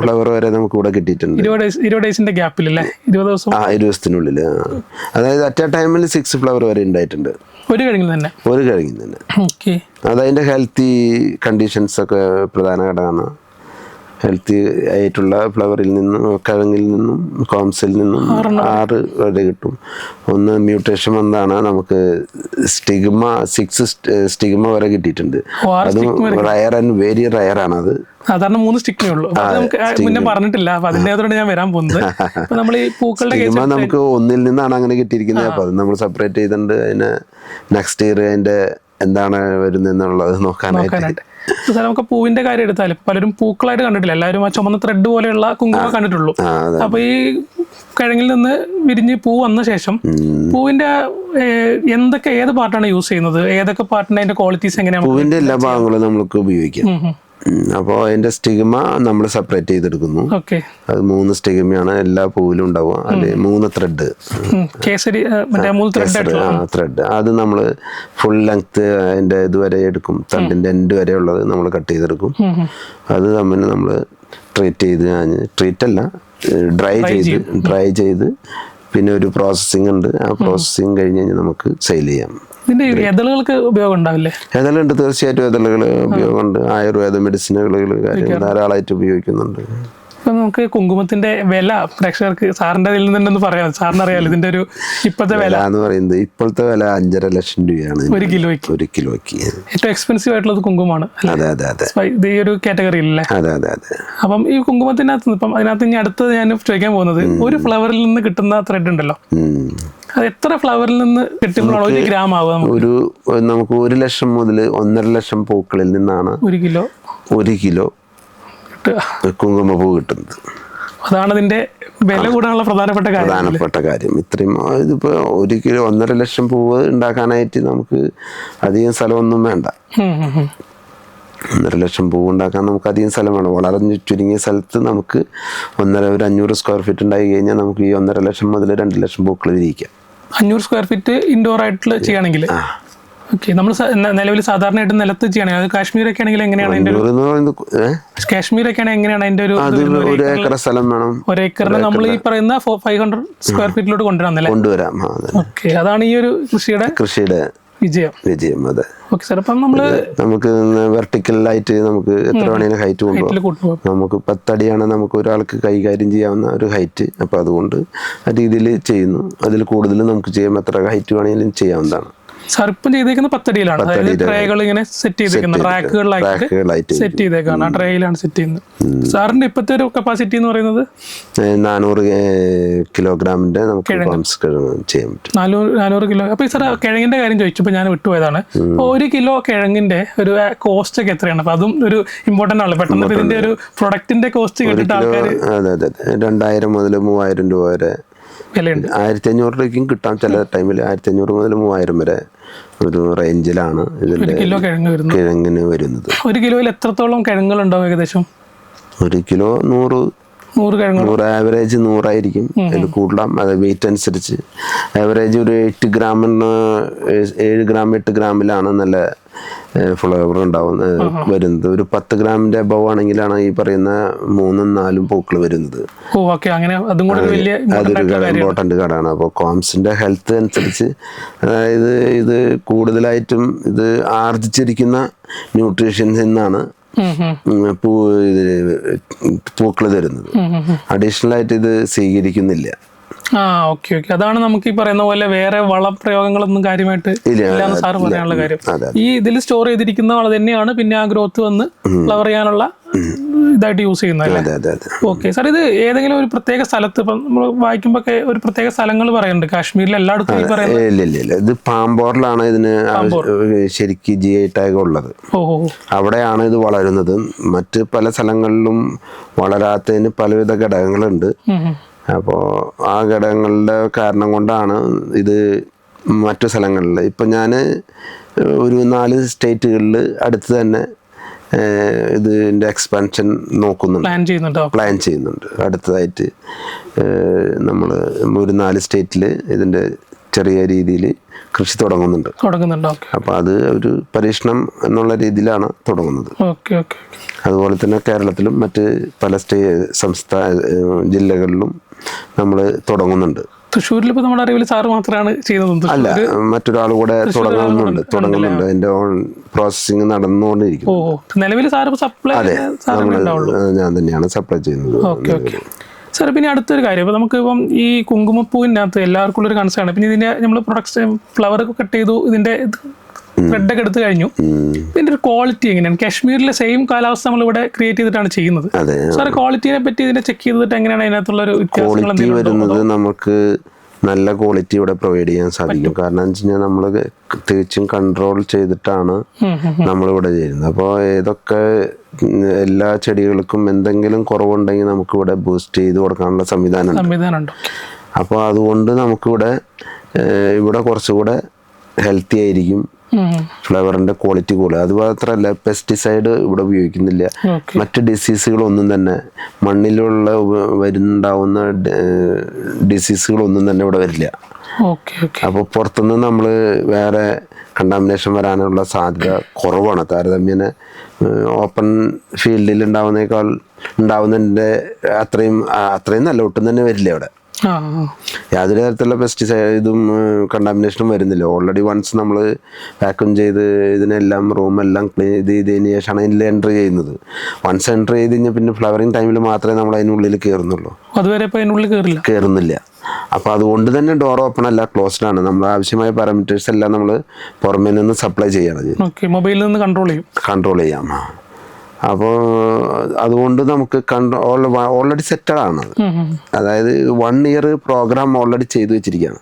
ഫ്ലവർ വരെ നമുക്ക് ഇവിടെ കിട്ടിയിട്ടുണ്ട്. 20 ഡേയ്സിന്റെ ഗ്യാപ്പിൽ അല്ലേ? 20 ദിവസം. 20 ദിവസത്തിനുള്ളിൽ. അതായത് അറ്റ് എ ടൈമിൽ 6 ഫ്ലവർ വരെ ഉണ്ടായിട്ടുണ്ട് ഒരു കിഴങ്ങിൽ തന്നെ. ഒരു കിഴങ്ങിൽ തന്നെ. ഓക്കെ. അതതിൻ്റെ ഹെൽത്തി കണ്ടീഷൻസ് ഒക്കെ പ്രധാന ഘടകമാണ്. ഹെൽത്തി ആയിട്ടുള്ള ഫ്ലവറിൽ നിന്നും കിഴങ്ങിൽ നിന്നും കോംസിൽ നിന്നും 6 വരെ കിട്ടും. ഒന്ന് മ്യൂട്ടേഷൻ വന്നാണ് നമുക്ക് സ്റ്റിഗ്മ 6 സ്റ്റിഗ്മ വരെ കിട്ടിയിട്ടുണ്ട്. അതും റയർ ആൻഡ് വെരി റയർ ആണ്. അത് സാധാരണ 3 സ്റ്റിഗ്മേ ഉള്ളൂ. നമുക്ക് മുന്നേ പറഞ്ഞിട്ടില്ല. അപ്പൊ അതിനകത്തോടെ ഞാൻ വരാൻ പോകുന്നത്. നമ്മൾ ഈ പൂക്കളുടെ സ്റ്റിഗ്മ നമുക്ക് ഒന്നിൽ നിന്നാണ് അങ്ങനെ കിട്ടിയിരിക്കുന്നത്. അപ്പൊ അത് നമ്മൾ സെപ്പറേറ്റ് ചെയ്തിട്ടുണ്ട്. അതിന് നെക്സ്റ്റ് ഇയർ അതിന്റെ എന്താണ് വരുന്നതെന്നുള്ളത് നോക്കാനായിട്ട്. സാർ, നമുക്ക് പൂവിന്റെ കാര്യം എടുത്താൽ പലരും പൂക്കളായിട്ട് കണ്ടിട്ടില്ല. എല്ലാവരും ആ ചുമന്ന ത്രെഡ് പോലെയുള്ള കുങ്കുമം കണ്ടിട്ടുള്ളൂ. അപ്പൊ ഈ കിഴങ്ങിൽ നിന്ന് വിരിഞ്ഞ് പൂ വന്ന ശേഷം പൂവിന്റെ ഏത് പാർട്ടാണ് യൂസ് ചെയ്യുന്നത്? ഏതൊക്കെ പാർട്ടിന്റെ അതിന്റെ ക്വാളിറ്റീസ് എങ്ങനെയാണ്? പൂവിന്റെ എല്ലാ ഭാഗങ്ങളും നമുക്ക് ഉപയോഗിക്കാം. അപ്പോൾ അതിന്റെ സ്റ്റിഗ്മ നമ്മൾ സെപ്പറേറ്റ് ചെയ്തെടുക്കുന്നു. അത് 3 സ്റ്റിഗ്മയാണ് എല്ലാ പൂവിലും ഉണ്ടാവുക. അതിൽ 3 ത്രെഡ് ത്രെഡ് അത് നമ്മൾ ഫുൾ ലെങ്ത് അതിന്റെ ഇതുവരെ എടുക്കും. തണ്ടിന്റെ എൻഡ് വരെ ഉള്ളത് നമ്മൾ കട്ട് ചെയ്തെടുക്കും. അത് തമ്മിൽ നമ്മൾ ഡ്രൈ ചെയ്ത് പിന്നെ ഒരു പ്രോസസ്സിംഗ് ഉണ്ട്. ആ പ്രോസസ്സിംഗ് കഴിഞ്ഞ് കഴിഞ്ഞാൽ നമുക്ക് സെയിൽ ചെയ്യാം. ഇതിന്റെ എതളുകൾക്ക് ഉപയോഗം ഉണ്ടാവില്ലേ? എതളുണ്ട്, തീർച്ചയായിട്ടും എതളുകൾ ഉപയോഗമുണ്ട്. ആയുർവേദ മെഡിസിനുകൾ ധാരാളമായിട്ട് ഉപയോഗിക്കുന്നുണ്ട്. ഇപ്പം നമുക്ക് കുങ്കുമത്തിന്റെ വില പ്രേക്ഷകർക്ക് സാറിന്റെ ഇതിൽ നിന്നൊന്ന് പറയാം. സാറിന് അറിയാലോ ഇതിന്റെ ഒരു ഇപ്പോഴത്തെ വില എന്ന് പറയുന്നത്. ഇപ്പോഴത്തെ വില 5.5 ലക്ഷം രൂപയാണ് ഒരു കിലോയ്ക്ക്. ഏറ്റവും എക്സ്പെൻസീവ് ആയിട്ടുള്ളത് കുങ്കുമമാണ്. ഇത് ഈ ഒരു കാറ്റഗറിയിലല്ലേ? അപ്പം ഈ കുങ്കുമത്തിനകത്ത് ഇപ്പം അതിനകത്ത് ഇനി അടുത്തത് ഞാൻ ചോദിക്കാൻ പോകുന്നത്, ഒരു ഫ്ലവറിൽ നിന്ന് കിട്ടുന്ന ത്രെഡ് ഉണ്ടല്ലോ, അത് എത്ര ഫ്ലവറിൽ നിന്ന് കിട്ടുമ്പോഴാണ് 1 ഗ്രാം ആവുക? നമുക്ക് 1 ലക്ഷം മുതൽ 1.5 ലക്ഷം പൂക്കളിൽ നിന്നാണ് 1 കിലോ കുങ്കുമപ്പൂ കിട്ടുന്നത്. അതാണ് ഇതിന്റെ വില കൂടാനുള്ള പ്രധാനപ്പെട്ട കാര്യം. ഇത്രയും ഇതിപ്പോ 1 കിലോ 1.5 ലക്ഷം പൂവ് ഉണ്ടാക്കാനായിട്ട് നമുക്ക് അധികം സ്ഥലമൊന്നും വേണ്ട. 1.5 ലക്ഷം പൂവ് ഉണ്ടാക്കാൻ നമുക്ക് അധികം സ്ഥലം വേണം. വളരെ ചുരുങ്ങിയ സ്ഥലത്ത് നമുക്ക് ഒരു 500 സ്ക്വയർ ഫീറ്റ് ഉണ്ടായി കഴിഞ്ഞാൽ നമുക്ക് ഈ 1.5 ലക്ഷം മുതൽ 2 ലക്ഷം പൂക്കൾ വിരിയിക്കാം. 500 സ്ക്വയർ ഫീറ്റ് ഇൻഡോർ ആയിട്ട് ചെയ്യുകയാണെങ്കിൽ നമ്മൾ നിലവിൽ സാധാരണയായിട്ട് നിലത്ത് ചെയ്യണേ. അത് കാശ്മീരൊക്കെ ആണെങ്കിൽ എങ്ങനെയാണ് അതിന്റെ ഒരു ഏക്കർ സ്ഥലം വേണം. 1 ഏക്കറിന് നമ്മൾ ഈ പറയുന്ന 500 സ്ക്വയർ ഫീറ്റിലോട്ട് കൊണ്ടുവരാം. ഓക്കെ, അതാണ് ഈ ഒരു കൃഷിയുടെ വിജയം. അതെ. ഓക്കെ സാർ, അപ്പം നമുക്ക് വെർട്ടിക്കലായിട്ട് നമുക്ക് എത്ര വേണേലും ഹൈറ്റ് കൊണ്ടുപോകാം. നമുക്ക് 10 അടിയാണ് നമുക്ക് ഒരാൾക്ക് കൈകാര്യം ചെയ്യാവുന്ന ഒരു ഹൈറ്റ്. അപ്പൊ അതുകൊണ്ട് ആ രീതിയിൽ ചെയ്യുന്നു. അതിൽ കൂടുതൽ നമുക്ക് ചെയ്യാം. എത്ര ഹൈറ്റ് വേണമെങ്കിലും ചെയ്യാവുന്നതാണ്. സാർ ഇപ്പം ചെയ്തേക്കുന്ന 10 അടിയിലാണ്. അതായത് ട്രേകൾ ഇങ്ങനെ സെറ്റ് ചെയ്തേക്കുന്നത് റാക്കുകളിലായിട്ട് സെറ്റ് ചെയ്തേക്കാണ്. ആ ട്രേയിലാണ് സെറ്റ് ചെയ്യുന്നത്. സാറിന്റെ ഇപ്പോഴത്തെ ഒരു കപ്പാസിറ്റി എന്ന് പറയുന്നത് 400 കിലോഗ്രാമിന്റെ നമുക്ക് ചെയ്യാൻ പറ്റും. 400 കിലോ. അപ്പൊ സാർ കിഴങ്ങിന്റെ കാര്യം ചോദിച്ചപ്പോൾ ഞാൻ വിട്ടുപോയതാണ്. അപ്പോൾ 1 കിലോ കിഴങ്ങിന്റെ ഒരു കോസ്റ്റ് ഒക്കെ എത്രയാണ്? അപ്പൊ അതും ഒരു ഇമ്പോർട്ടന്റ് ആണ്. പെട്ടെന്ന് ഇതിന്റെ ഒരു പ്രൊഡക്റ്റിന്റെ കോസ്റ്റ് കേട്ടിട്ട് ആൾക്കാർ 2000 മുതൽ 3000 രൂപ വരെ വിലയുണ്ട്. 1500 രൂപയ്ക്കും കിട്ടാം. ചില ടൈമിൽ 1500 മുതൽ 3000 വരെ ഒരു റേഞ്ചിലാണ് ഇതിന്റെ കിഴങ്ങിന് വരുന്നത്. 1 കിലോയിൽ എത്രത്തോളം കിഴങ്ങുകൾ ഉണ്ടാവും ഏകദേശം? 1 കിലോ 100 ആവറേജ് 100 ആയിരിക്കും. അതിൽ കൂടാം. അത് വെയിറ്റ് അനുസരിച്ച് ആവറേജ് ഒരു 8 ഗ്രാമിന് 7 ഗ്രാം 8 ഗ്രാമിലാണ് നല്ല ഫ്ലവർ വരുന്നത്. ഒരു 10 ഗ്രാമിന്റെ അബവ് ആണെങ്കിലാണ് ഈ പറയുന്ന 3ഉം 4ഉം പൂക്കൾ വരുന്നത്. അതൊരു ഇമ്പോർട്ടന്റ് ഘടകമാണ്. അപ്പോൾ കോംസിന്റെ ഹെൽത്ത് അനുസരിച്ച്, അതായത് ഇത് കൂടുതലായിട്ടും ഇത് ആർജിച്ചിരിക്കുന്ന ന്യൂട്രീഷ്യൻസിൽ നിന്നാണ് പൂക്കൾ തരുന്നത്. അഡീഷണൽ ആയിട്ട് ഇത് സ്വീകരിക്കുന്നില്ല. ഓക്കെ. അതാണ് നമുക്ക് ഈ പറയുന്ന പോലെ വേറെ വളപ്രയോഗങ്ങളൊന്നും കാര്യമായിട്ട് ഇല്ലാന്ന് സാറ് പറയാനുള്ള കാര്യം. ഈ ഇതിൽ സ്റ്റോർ ചെയ്തിരിക്കുന്ന വളം തന്നെയാണ് പിന്നെ ആ ഗ്രോത്ത് വന്ന് ഫ്ലവർ ചെയ്യാനുള്ള ഇതായിട്ട് യൂസ് ചെയ്യുന്നത്. ഓക്കെ സാർ, ഇത് ഏതെങ്കിലും ഒരു പ്രത്യേക സ്ഥലത്ത് ഇപ്പം നമ്മൾ വായിക്കുമ്പോ ഒരു പ്രത്യേക സ്ഥലങ്ങൾ പറയുന്നുണ്ട് കാശ്മീരിൽ എല്ലായിടത്തും ഈ പറയുന്നത്? ഇല്ല, ഇത് പാമ്പോറിലാണ് ഇതിന് ശരിക്കും GI ടാഗ് ഉള്ളത്. അവിടെയാണ് ഇത് വളരുന്നത്. മറ്റ് പല സ്ഥലങ്ങളിലും വളരാത്തതിന് പലവിധ ഘടകങ്ങളുണ്ട്. അപ്പോൾ ആ ഘടകങ്ങളുടെ കാരണം കൊണ്ടാണ് ഇത് മറ്റു സ്ഥലങ്ങളിൽ ഇപ്പം ഞാൻ ഒരു 4 സ്റ്റേറ്റുകളിൽ അടുത്ത് തന്നെ ഇതിൻ്റെ എക്സ്പാൻഷൻ പ്ലാൻ ചെയ്യുന്നുണ്ട്. അടുത്തതായിട്ട് നമ്മൾ ഒരു 4 സ്റ്റേറ്റിൽ ഇതിൻ്റെ ചെറിയ രീതിയിൽ കൃഷി തുടങ്ങുന്നുണ്ട്. ഓക്കെ. അപ്പോൾ അത് ഒരു പരീക്ഷണം എന്നുള്ള രീതിയിലാണ് തുടങ്ങുന്നത്. Okay okay. അതുപോലെ തന്നെ കേരളത്തിലും മറ്റ് പല ജില്ലകളിലും നമ്മൾ തുടങ്ങുന്നുന്നുണ്ട്. തൃശ്ശൂരിൽ ഇപ്പോൾ നമ്മുടെ അറിവിൽ സാറ് മാത്രമാണ് ചെയ്യുന്നത്? അല്ല, മറ്റൊരാൾ കൂടെ തുടങ്ങുന്നുണ്ട്. അതിന്റെ ഓൺ പ്രോസസ്സിങ് നടന്നുകൊണ്ടിരിക്കുന്നു. നിലവിൽ സാറ് സപ്ലൈ? അതെ, ഞാൻ തന്നെയാണ് സപ്ലൈ ചെയ്യുന്നത്. Okay okay. സാർ പിന്നെ അടുത്തൊരു കാര്യം, ഇപ്പോൾ നമുക്കിപ്പം ഈ കുങ്കുമപ്പൂവിനകത്ത് എല്ലാവർക്കും ഉള്ളൊരു കൺസേൺ ആണ്. പിന്നെ ഇതിൻ്റെ നമ്മൾ പ്രൊഡക്ട്സ് ഫ്ലവർ കട്ട് ചെയ്തു, ഇതിൻ്റെ ത്രെഡൊക്കെ എടുത്തു കഴിഞ്ഞു, ഇതിൻ്റെ ഒരു ക്വാളിറ്റി എങ്ങനെയാണ്? കാശ്മീരിലെ സെയിം കാലാവസ്ഥ നമ്മളിവിടെ ക്രിയേറ്റ് ചെയ്തിട്ടാണ് ചെയ്യുന്നത്. സാർ ക്വാളിറ്റിനെ പറ്റി ഇതിനെ ചെക്ക് ചെയ്തിട്ട് എങ്ങനെയാണ് അതിനകത്തുള്ള ഒരു ക്വാളിറ്റി വരുന്നത്? നമുക്ക് നല്ല ക്വാളിറ്റി ഇവിടെ പ്രൊവൈഡ് ചെയ്യാൻ സാധിക്കും. കാരണം എന്ന് വെച്ച് കഴിഞ്ഞാൽ നമ്മൾ തികച്ചും കൺട്രോൾ ചെയ്തിട്ടാണ് നമ്മളിവിടെ ചെയ്യുന്നത്. അപ്പോൾ ഏതൊക്കെ എല്ലാ ചെടികൾക്കും എന്തെങ്കിലും കുറവുണ്ടെങ്കിൽ നമുക്കിവിടെ ബൂസ്റ്റ് ചെയ്ത് കൊടുക്കാനുള്ള സംവിധാനമുണ്ട്. അപ്പോൾ അതുകൊണ്ട് നമുക്കിവിടെ കുറച്ചുകൂടെ ഹെൽത്തി ആയിരിക്കും, ഫ്ലവറിന്റെ ക്വാളിറ്റി കൂടുതൽ. അത് മാത്രമല്ല, പെസ്റ്റിസൈഡ് ഇവിടെ ഉപയോഗിക്കുന്നില്ല. മറ്റ് ഡിസീസുകളൊന്നും തന്നെ, മണ്ണിലുള്ള വരുന്നുണ്ടാവുന്ന ഡിസീസുകളൊന്നും തന്നെ ഇവിടെ വരില്ല. അപ്പോൾ പുറത്തുനിന്ന് നമ്മൾ വേറെ കണ്ടാമിനേഷൻ വരാനുള്ള സാധ്യത കുറവാണ്. താരതമ്യേന ഓപ്പൺ ഫീൽഡിൽ ഉണ്ടാവുന്നതിൻ്റെ അത്രയും നല്ല ഒട്ടും തന്നെ വരില്ല ഇവിടെ. യാതൊരു തരത്തിലുള്ള പെസ്റ്റിസൈഡും കണ്ടാമിനേഷനും വരുന്നില്ല. ഓൾറെഡി വൺസ് നമ്മൾ വാക്യൂം ചെയ്ത് ഇതിനെല്ലാം റൂമെല്ലാം ക്ലീൻ ചെയ്തതിന് ശേഷമാണ് ഇതിൽ എൻട്രി ചെയ്യുന്നത്. വൺസ് എൻട്രി ചെയ്ത് കഴിഞ്ഞാൽ പിന്നെ ഫ്ലവറിങ് ടൈമിൽ മാത്രമേ നമ്മൾ അതിനുള്ളിൽ കയറുന്നുള്ളൂ, അതുവരെ കയറുന്നില്ല. അപ്പോൾ അതുകൊണ്ട് തന്നെ ഡോർ ഓപ്പൺ അല്ല, ക്ലോസ്ഡ് ആണ്. നമ്മൾ ആവശ്യമായ പാരാമീറ്റേഴ്സ് എല്ലാം നമ്മൾ പുറമേ നിന്ന് സപ്ലൈ ചെയ്യണം, മൊബൈലിൽ നിന്ന് കൺട്രോൾ ചെയ്യാം. അപ്പോൾ അതുകൊണ്ട് നമുക്ക് ഓൾറെഡി സെറ്റഡ് ആണ്. അതായത് 1 ഇയർ പ്രോഗ്രാം ഓൾറെഡി ചെയ്തു വെച്ചിരിക്കുകയാണ്.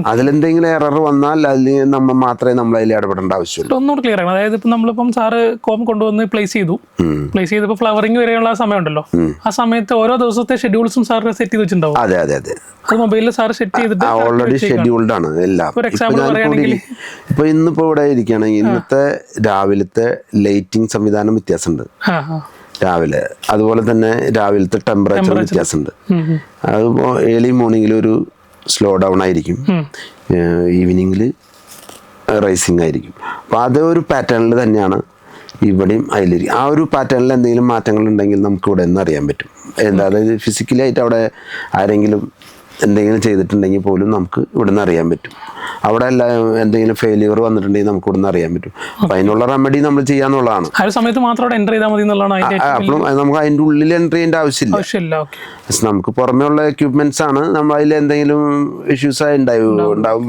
അതിലെന്തെങ്കിലും എറർ വന്നാൽ അതിൽ നമ്മൾ അതിൽ ഇടപെടേണ്ട ആവശ്യമില്ല. ഒന്നുകൂടി ക്ലിയർ ആണ്. അതായത് ഇപ്പം നമ്മളിപ്പം സാറ് കോം കൊണ്ടുവന്ന് പ്ലേസ് ചെയ്തപ്പോൾ ഫ്ലവറിങ് വരെയുള്ള സമയമുണ്ടല്ലോ, ആ സമയത്ത് ഓരോ ദിവസത്തെ ഷെഡ്യൂൾസും സാറിന് സെറ്റ് ചെയ്ത് വെച്ചിട്ടുണ്ടാവും? അതെ, അത് മൊബൈലിൽ സാർ സെറ്റ് ചെയ്തിട്ട് ഓൾറെഡി ഷെഡ്യൂൾഡ് ആണ് എല്ലാം. ഒരു എക്സാമ്പിൾ പറയുകയാണെങ്കിൽ ഇപ്പൊ ഇന്നിപ്പോ ഇവിടെ ഇരിക്കുകയാണെങ്കിൽ ഇന്നത്തെ രാവിലത്തെ ലൈറ്റിംഗ് സംവിധാനം വ്യത്യാസമുണ്ട് രാവിലെ. അതുപോലെ തന്നെ രാവിലത്തെ ടെമ്പറേച്ചർ വ്യത്യാസമുണ്ട്. അതിപ്പോ ഏർലി മോർണിംഗിൽ ഒരു സ്ലോ ഡൗൺ ആയിരിക്കും, ഈവനിങ്ങിൽ റൈസിങ് ആയിരിക്കും. അപ്പോൾ അത് ഒരു പാറ്റേണിൽ തന്നെയാണ് ഇവിടെയും അതിലിരിക്കും. ആ ഒരു പാറ്റേണിൽ എന്തെങ്കിലും മാറ്റങ്ങൾ ഉണ്ടെങ്കിൽ നമുക്ക് ഇവിടെ നിന്ന് അറിയാൻ പറ്റും. അതായത് ഫിസിക്കലായിട്ട് അവിടെ ആരെങ്കിലും എന്തെങ്കിലും ചെയ്തിട്ടുണ്ടെങ്കിൽ പോലും നമുക്ക് ഇവിടെ നിന്ന് അറിയാൻ പറ്റും. അവിടെ എന്തെങ്കിലും ഫെയിലിയർ വന്നിട്ടുണ്ടെങ്കിൽ നമുക്ക് ഇവിടെ നിന്ന് അറിയാൻ പറ്റും. അപ്പം അതിനുള്ള റെമഡി നമ്മൾ ചെയ്യാന്നുള്ളതാണ്. സമയത്ത് മാത്രം എൻ്റർ ചെയ്താൽ മതി എന്നുള്ളതാണ്. അപ്പോഴും നമുക്ക് അതിൻ്റെ ഉള്ളിൽ എൻ്റർ ചെയ്യേണ്ട ആവശ്യമില്ല. നമുക്ക് പുറമേ ഉള്ള എക്യുപ്മെന്റ്സ് ആണ്. നമ്മൾ അതിൽ എന്തെങ്കിലും ഇഷ്യൂസ്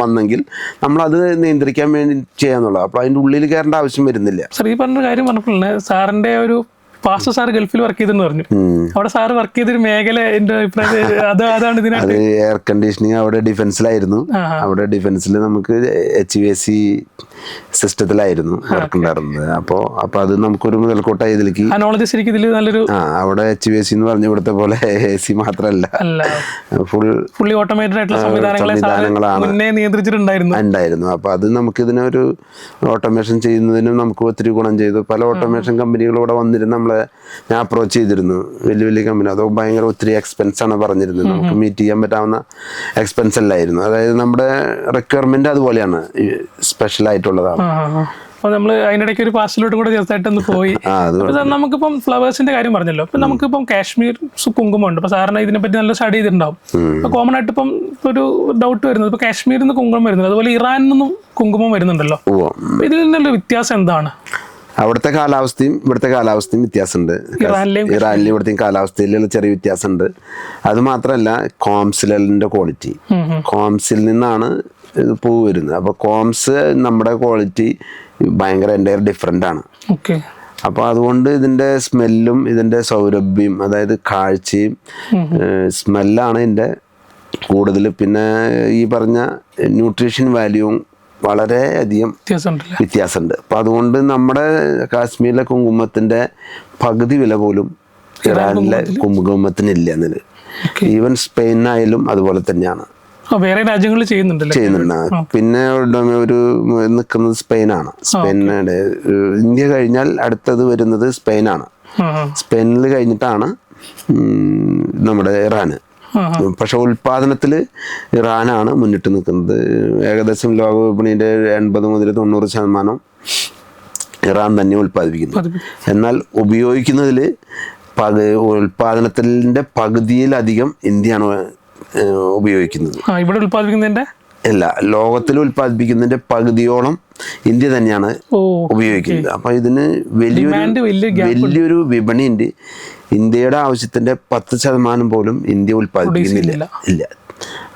വന്നെങ്കിൽ നമ്മളത് നിയന്ത്രിക്കാൻ വേണ്ടി ചെയ്യാന്നുള്ളത്. അപ്പോൾ അതിൻ്റെ ഉള്ളിൽ കയറേണ്ട ആവശ്യം വരുന്നില്ല. സാർ ഈ പറഞ്ഞ കാര്യം പറഞ്ഞപ്പോഴാണ്, സാറിന്റെ ഒരു പാസ്റ്റർ സാർ ഗൾഫിൽ വർക്ക് ചെയ്തെന്ന് പറഞ്ഞു. അവിടെ സാർ വർക്ക് ചെയ്തൊരു മേഖല എന്റെ അഭിപ്രായത്തിൽ അതാണ് ഇതിനകത്ത് എയർ കണ്ടീഷനിങ്. അവിടെ ഡിഫൻസിലായിരുന്നു. അവിടെ ഡിഫൻസിൽ നമുക്ക് HVAC സിസ്റ്റത്തിലായിരുന്നു വർക്ക് ഉണ്ടായിരുന്നത്. അപ്പൊ അത് നമുക്കൊരു മുതൽക്കൂട്ടായി ഇതിലേക്ക് നോളജ് ശരിക്കും ഇതിൽ നല്ലൊരു. അവിടെ HVAC എന്ന് പറഞ്ഞ ഇവിടുത്തെ പോലെ AC മാത്രമല്ല, ഫുള്ളി ഓട്ടോമേറ്റഡ് ആയിട്ടുള്ള സംവിധാനങ്ങളാണ് ഉണ്ടായിരുന്നു. അപ്പൊ അത് നമുക്ക് ഇതിനൊരു ഓട്ടോമേഷൻ ചെയ്യുന്നതിനും നമുക്ക് ഒത്തിരി ഗുണം ചെയ്തു. പല ഓട്ടോമേഷൻ കമ്പനികളോടെ വന്നിരുന്നു. ഞാൻ അപ്രോച്ച് ചെയ്തിരുന്നു വലിയ കമ്പനി. അത് ഭയങ്കര ഒത്തിരി എക്സ്പെൻസ് ആണ് പറഞ്ഞിരുന്നത്. നമുക്ക് മീറ്റ് ചെയ്യാൻ പറ്റാവുന്ന എക്സ്പെൻസ് അല്ലായിരുന്നു. അതായത് നമ്മുടെ റിക്വയർമെന്റ് അതുപോലെയാണ്, സ്പെഷ്യൽ ആയിട്ടുള്ളതാണ്. അപ്പോൾ നമ്മൾ അതിനിടയ്ക്ക് ഒരു പാസ്റ്റിലോട്ട് കൂടെ ചെറുതായിട്ടൊന്ന് പോയി. നമുക്കിപ്പം ഫ്ലവേഴ്സിന്റെ കാര്യം പറഞ്ഞല്ലോ. ഇപ്പം നമുക്കിപ്പം കാശ്മീർ കുങ്കുമമുണ്ട്. ഇപ്പോൾ സാറിന് ഇതിനെപ്പറ്റി നല്ല സ്റ്റഡി ചെയ്തിട്ടുണ്ടാവും. ഇപ്പോൾ കോമൺ ആയിട്ട് ഇപ്പം ഒരു ഡൗട്ട് വരുന്നത്, ഇപ്പോൾ കാശ്മീരിൽ നിന്ന് കുങ്കുമം വരുന്നുണ്ട്, അതുപോലെ ഇറാനിൽ നിന്നും കുങ്കുമം വരുന്നുണ്ടല്ലോ. ഇതിൽ നിന്നുള്ള വ്യത്യാസം എന്താണ്? അവിടുത്തെ കാലാവസ്ഥയും ഇവിടുത്തെ കാലാവസ്ഥയും വ്യത്യാസമുണ്ട്. ഇറാനിലും ഇവിടുത്തെയും കാലാവസ്ഥയിലുള്ള ചെറിയ വ്യത്യാസമുണ്ട്. അത് മാത്രമല്ല, കോംസിലിന്റെ ക്വാളിറ്റി, കോംസിൽ നിന്നാണ് പൂ വരുന്നത്. അപ്പോൾ കോംസ് നമ്മുടെ ക്വാളിറ്റി ഭയങ്കര എൻ്റയർ ഡിഫറെൻ്റ് ആണ്. അപ്പോൾ അതുകൊണ്ട് ഇതിൻ്റെ സ്മെല്ലും ഇതിൻ്റെ സൗരഭ്യം, അതായത് കാഴ്ചയും സ്മെല്ലാണ് ഇതിൻ്റെ കൂടുതൽ. പിന്നെ ഈ പറഞ്ഞ ന്യൂട്രീഷൻ വാല്യൂവും വളരെയധികം വ്യത്യാസമുണ്ട്. അപ്പം അതുകൊണ്ട് നമ്മുടെ കാശ്മീരിലെ കുങ്കുമത്തിൻ്റെ പകുതി വില പോലും ഇറാനിലെ കുങ്കുമത്തിനില്ല എന്നത്. ഈവൻ സ്പെയിനായാലും അതുപോലെ തന്നെയാണ്. വേറെ രാജ്യങ്ങളിൽ ചെയ്യുന്നുണ്ട്. പിന്നെ ഒരു നിൽക്കുന്നത് സ്പെയിനാണ്. സ്പെയിനിടെ ഇന്ത്യ കഴിഞ്ഞാൽ അടുത്തത് വരുന്നത് സ്പെയിനാണ്. സ്പെയിനിൽ കഴിഞ്ഞിട്ടാണ് നമ്മുടെ ഇറാന്. പക്ഷെ ഉൽപാദനത്തിൽ ഇറാനാണ് മുന്നിട്ട് നിൽക്കുന്നത്. ഏകദേശം ലോക വിപണിയുടെ 80 മുതൽ 90% ഇറാൻ തന്നെ ഉൽപ്പാദിപ്പിക്കുന്നു. എന്നാൽ ഉപയോഗിക്കുന്നതിൽ ഉൽപാദനത്തിൻ്റെ പകുതിയിലധികം ഇന്ത്യയാണ് ഉപയോഗിക്കുന്നത്. ഇവിടെ ഉൽപ്പാദിപ്പിക്കുന്നതിൻ്റെ അല്ല, ലോകത്തിൽ ഉൽപ്പാദിപ്പിക്കുന്നതിന്റെ പകുതിയോളം ഇന്ത്യ തന്നെയാണ് ഉപയോഗിക്കുന്നത്. അപ്പൊ ഇതിന് വലിയൊരു വിപണിയുണ്ട്. ഇന്ത്യയുടെ ആവശ്യത്തിന്റെ 10% പോലും ഇന്ത്യ ഉൽപ്പാദിപ്പിക്കുന്നില്ല ഇല്ല.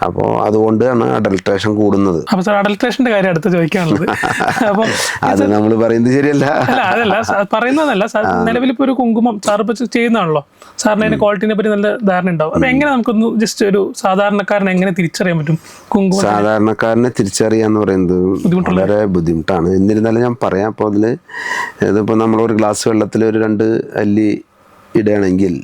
അപ്പോൾ അതുകൊണ്ടാണ് അഡൾട്രേഷൻ കൂടുന്നത്. അഡൾട്രേഷന്റെ കാര്യം അടുത്ത് ചോദിക്കാനുള്ളത്. അപ്പം അത് നമ്മൾ പറയുന്നത് ശരിയല്ല. അതല്ല പറയുന്നതല്ല. നിലവിൽ ഇപ്പൊ ഒരു കുങ്കുമം സാർ ഇപ്പൊ ചെയ്യുന്നതാണല്ലോ, സാറിന് അതിന്റെ ക്വാളിറ്റിനെ പറ്റി നല്ല ധാരണ ഉണ്ടാവും. അപ്പൊ എങ്ങനെ നമുക്കൊന്ന് ജസ്റ്റ് ഒരു സാധാരണക്കാരനെ എങ്ങനെ തിരിച്ചറിയാൻ പറ്റും കുങ്കുമം? സാധാരണക്കാരനെ തിരിച്ചറിയാന്ന് പറയുന്നത് വളരെ ബുദ്ധിമുട്ടാണ്. എന്നിരുന്നാലും ഞാൻ പറയാം. അപ്പോൾ ഇതിപ്പോൾ നമ്മളൊരു ഗ്ലാസ് വെള്ളത്തിൽ ഒരു 2 അല്ലി ഇടുകയാണെങ്കിൽ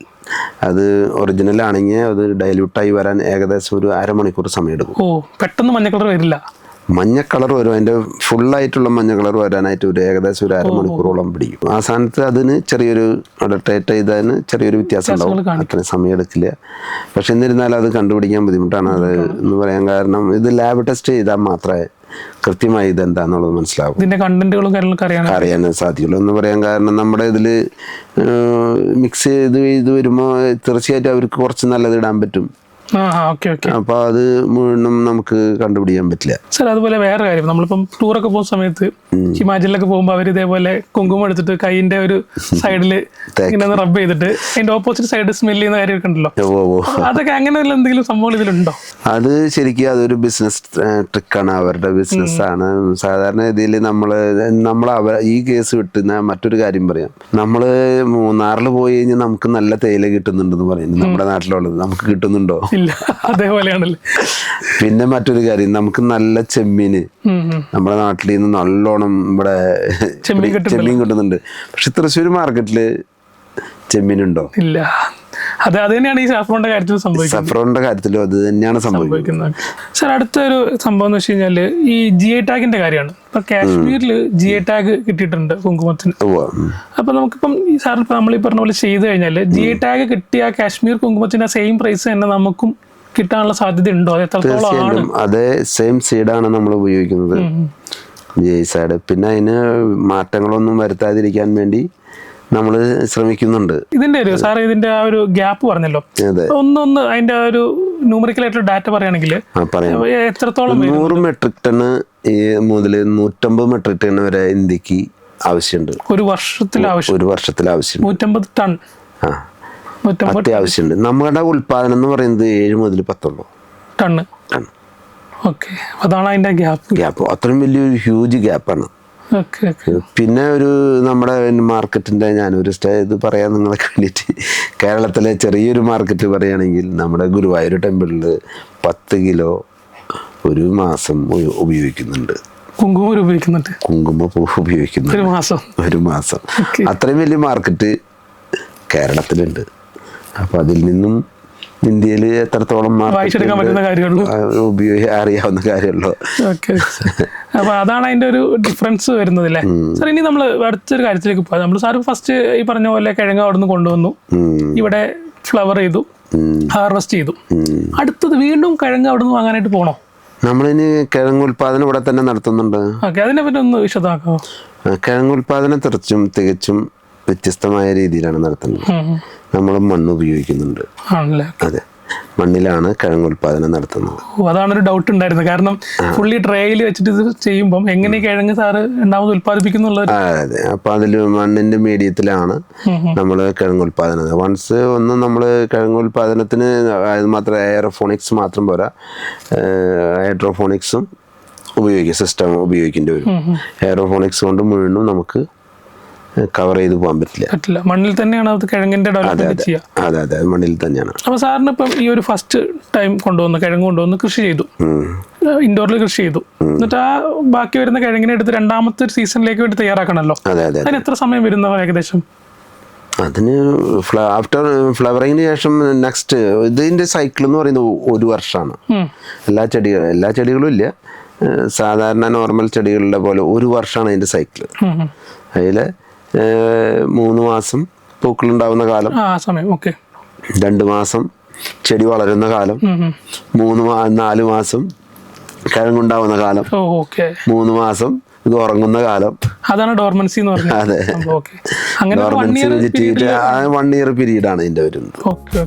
അത് ഒറിജിനൽ ആണെങ്കിൽ അത് ഡൈല്യൂട്ടായി വരാൻ ഏകദേശം ഒരു അരമണിക്കൂർ സമയമെടുക്കും. പെട്ടെന്ന് മഞ്ഞ കളർ വരില്ല. മഞ്ഞ കളർ വരും, അതിൻ്റെ ഫുള്ളായിട്ടുള്ള മഞ്ഞ കളർ വരാനായിട്ട് ഏകദേശം ഒരു അരമണിക്കൂറോളം പിടിക്കും. ആ സ്ഥാനത്ത് അതിന് ചെറിയൊരു അഡൾട്രേറ്റ് ചെയ്തതിന് ചെറിയൊരു വ്യത്യാസം ഉണ്ടാവും. അത്രയും സമയം എടുക്കില്ല. പക്ഷെ എന്നിരുന്നാലും അത് കണ്ടുപിടിക്കാൻ ബുദ്ധിമുട്ടാണ്. അത് എന്ന് പറയാൻ കാരണം ഇത് ലാബ് ടെസ്റ്റ് ചെയ്താൽ മാത്രമേ കൃത്യമായി ഇതെന്താന്നുള്ളത് മനസ്സിലാവും. ഇതിന്റെ കണ്ടന്റുകളും അറിയാൻ സാധിക്കുള്ളൂ. എന്ന് പറയാൻ കാരണം നമ്മുടെ ഇതിൽ മിക്സ് ചെയ്ത് വരുമ്പോൾ തീർച്ചയായിട്ടും അവർക്ക് കുറച്ച് നല്ലത് ഇടാൻ പറ്റും. അപ്പൊ അത് മുഴുവനും നമുക്ക് കണ്ടുപിടിക്കാൻ പറ്റില്ല. സാർ അതുപോലെ വേറെ കാര്യം, നമ്മളിപ്പം ടൂറൊക്കെ പോകുന്ന സമയത്ത് ഹിമാചലിലൊക്കെ പോകുമ്പോൾ അവർ ഇതേപോലെ കുങ്കുമം എടുത്തിട്ട് കൈയിന്റെ ഒരു സൈഡിൽ ഇങ്ങനെ റബ്ബ് ചെയ്തിട്ട് അതിന്റെ ഓപ്പോസിറ്റ് സൈഡ് സ്മെല് ചെയ്യുന്ന കാര്യമൊക്കെ ഉണ്ടല്ലോ. അതൊക്കെ അങ്ങനെയുള്ള എന്തെങ്കിലും സംഭവം ഇതിലുണ്ടോ? അത് ശരിക്കും അതൊരു ബിസിനസ് ട്രിക്കാണ്, അവരുടെ ബിസിനസ്സാണ്. സാധാരണ രീതിയിൽ നമ്മൾ ഈ കേസ് വിട്ടുന്ന മറ്റൊരു കാര്യം പറയാം. നമ്മള് മൂന്നാറിൽ പോയി കഴിഞ്ഞാൽ നമുക്ക് നല്ല തേയില കിട്ടുന്നുണ്ടെന്ന് പറയുന്നു. നമ്മുടെ നാട്ടിലുള്ളത് നമുക്ക് കിട്ടുന്നുണ്ടോ? അതേപോലെയാണല്ലേ. പിന്നെ മറ്റൊരു കാര്യം, നമുക്ക് നല്ല ചെമ്മീന് നമ്മുടെ നാട്ടിൽ നിന്ന് നല്ലോണം ഇവിടെ ചെമ്മീൻ കിട്ടുന്നുണ്ട്. പക്ഷെ തൃശ്ശൂർ മാർക്കറ്റില് ചെമ്മീനുണ്ടോ? ഇല്ല. അത് തന്നെയാണ് ഈ സാഫ്രോണിന്റെ കാര്യത്തിൽ സംഭവിക്കുന്നത്. സാഫ്രോണിന്റെ കാര്യത്തിലും അത് തന്നെയാണ് സംഭവിക്കുന്നത്. സാർ അടുത്തൊരു സംഭവം എന്ന് വെച്ച് കഴിഞ്ഞാല് ഈ GI ടാഗിന്റെ കാര്യമാണ്. ഇപ്പൊ കാശ്മീരിൽ GI ടാഗ് കിട്ടിയിട്ടുണ്ട് കുങ്കുമത്തിന്. അപ്പൊ നമുക്കിപ്പം ഈ സാർ ഇപ്പൊ നമ്മൾ ഈ പറഞ്ഞ പോലെ ചെയ്ത് കഴിഞ്ഞാല് GI ടാഗ് കിട്ടിയ കാശ്മീർ കുങ്കുമത്തിന്റെ സെയിം പ്രൈസ് തന്നെ നമുക്കും കിട്ടാനുള്ള സാധ്യത ഉണ്ടോ? അത് എത്രത്തോളം ആണ്? അതേ സെയിം സീഡാണ് നമ്മൾ ഉപയോഗിക്കുന്നത്, GI സൈഡ്. പിന്നെ അതിന് മാറ്റങ്ങളൊന്നും വരുത്താതിരിക്കാൻ വേണ്ടി നമ്മൾ ശ്രമിക്കുന്നുണ്ട്. ഇതിന്റെ ആ ഒരു ഗ്യാപ്പ് പറഞ്ഞല്ലോ, ഒന്ന് അതിന്റെ ഒരു ന്യൂമറിക്കൽ ആയിട്ടുള്ള ഡാറ്റ പറയുകയാണെങ്കിൽ എത്രത്തോളം? 100 മെട്രിക് ടൺ മുതൽ 150 മെട്രിക് ടൺ വരെ ഇന്ത്യക്ക് ആവശ്യമുണ്ട്. ഒരു വർഷത്തിൽ ആവശ്യം 150 ടൺ അത്യാവശ്യമുണ്ട്. നമ്മുടെ ഉൽപാദനം എന്ന് പറയുന്നത് 7 മുതൽ 10 ടൺ. ഓക്കെ, അതാണ് അതിന്റെ ഗ്യാപ്പ്. അത്രയും വലിയൊരു ഹ്യൂജ് ഗ്യാപ്പാണ്. പിന്നെ ഒരു നമ്മുടെ മാർക്കറ്റിന്റെ ഞാനൊരു ഇത് പറയാൻ നിങ്ങൾക്ക് വേണ്ടിയിട്ട്, കേരളത്തിലെ ചെറിയൊരു മാർക്കറ്റ് പറയുകയാണെങ്കിൽ നമ്മുടെ ഗുരുവായൂർ ടെമ്പിളിൽ 10 കിലോ ഒരു മാസം ഉപയോഗിക്കുന്നുണ്ട്. കുങ്കുമപ്പൂ ഉപയോഗിക്കുന്നുണ്ട് ഒരു മാസം. അത്രയും വലിയ മാർക്കറ്റ് കേരളത്തിലുണ്ട്. അപ്പൊ അതിൽ നിന്നും ഇന്ത്യയിൽ എത്രത്തോളം അറിയാവുന്ന കാര്യമുള്ളൂ. അപ്പൊ അതാണ് അതിന്റെ ഒരു ഡിഫറൻസ് വരുന്നത് അല്ലേ സാർ? ഇനി നമ്മൾ അടുത്തൊരു കാര്യത്തിലേക്ക് പോകാം. നമ്മൾ സാർ ഫസ്റ്റ് ഈ പറഞ്ഞ പോലെ കിഴങ്ങ് അവിടെ നിന്ന് കൊണ്ടുവന്നു, ഇവിടെ ഫ്ലവർ ചെയ്തു, ഹാർവെസ്റ്റ് ചെയ്തു. അടുത്തത് വീണ്ടും കിഴങ്ങ് അവിടെ നിന്ന് വാങ്ങാനായിട്ട് പോകണോ? നമ്മളിനി കിഴങ്ങ് ഉൽപാദനം ഇവിടെ തന്നെ നടത്തുന്നുണ്ട്. അതിനെ പറ്റി ഒന്ന് വിശദമാക്കാമോ? കിഴങ്ങ് ഉൽപാദനം തികച്ചും വ്യത്യസ്തമായ രീതിയിലാണ് നടത്തുന്നത്. നമ്മൾ മണ്ണ് ഉപയോഗിക്കുന്നുണ്ട്. അതെ, മണ്ണിലാണ് കിഴങ്ങ് ഉൽപാദനം നടത്തുന്നത്. അതാണ് ഒരു ഡൗട്ട് ഉണ്ടായിരുന്നത്. കാരണം ഫുള്ളി ട്രേയിൽ വെച്ചിട്ട് ഇത് ചെയ്യുമ്പോൾ എങ്ങനെ കിഴങ്ങ് സാറ് രണ്ടാമത് ഉൽപ്പാദിപ്പിക്കുന്നുള്ളത്? അതെ, അപ്പൊ അതിൽ മണ്ണിന്റെ മീഡിയത്തിലാണ് നമ്മൾ കിഴങ്ങ് ഉൽപാദനം. വൺസ് നമ്മൾ കിഴങ്ങ് ഉൽപാദനത്തിന് അത് മാത്രം എയറോഫോണിക്സ് മാത്രം പോരാ, ഹൈഡ്രോഫോണിക്സും സിസ്റ്റം ഉപയോഗിക്കേണ്ടി വരും. എയറോഫോണിക്സ് കൊണ്ട് മുഴുവനും നമുക്ക് കവർ ചെയ്ത് പോകാൻ പറ്റില്ല. മണ്ണിൽ തന്നെയാണ് അത് കിഴങ്ങിന്റെ ഡെവലപ്മെന്റ് ചെയ്യുക. അതെ, മണ്ണിൽ തന്നെയാണ്. അപ്പൊ സാറിന് ഇപ്പം ഈ ഒരു ഫസ്റ്റ് ടൈം കിഴങ്ങ് കൊണ്ടുവന്ന് കൃഷി ചെയ്തു, ഇൻഡോറിൽ കൃഷി ചെയ്തു, എന്നിട്ട് ആ ബാക്കി വരുന്ന കിഴങ്ങിനെ എടുത്ത് രണ്ടാമത്തെ സീസണിലേക്ക് വേണ്ടി തയ്യാറാക്കണമല്ലോ. അതിന് എത്ര സമയം വരുന്ന ഏകദേശം? അതിന് ആഫ്റ്റർ ഫ്ലവറിങ്ങിന് ശേഷം നെക്സ്റ്റ് ഇതിന്റെ സൈക്കിൾ എന്ന് പറയുന്നത് 1 വർഷമാണ്. എല്ലാ ചെടികളും ഇല്ല, സാധാരണ നോർമൽ ചെടികളുടെ പോലെ 1 വർഷമാണ് അതിന്റെ സൈക്കിൾ. അതില് 3 മാസം പൂക്കളുണ്ടാവുന്ന കാലം, 2 മാസം ചെടി വളരുന്ന കാലം, 4 മാസം കിഴങ്ങുണ്ടാവുന്ന കാലം, ഓക്കെ 3 മാസം ഇത് ഉറങ്ങുന്ന കാലം. അതാണ് ഡോർമൻസി എന്ന് പറഞ്ഞത്. അതെ, ഓക്കെ. അങ്ങനെ 1 ഇയർ പീരീഡാണ് ഇതിന്റെ വരുന്നത്. ഓക്കെ.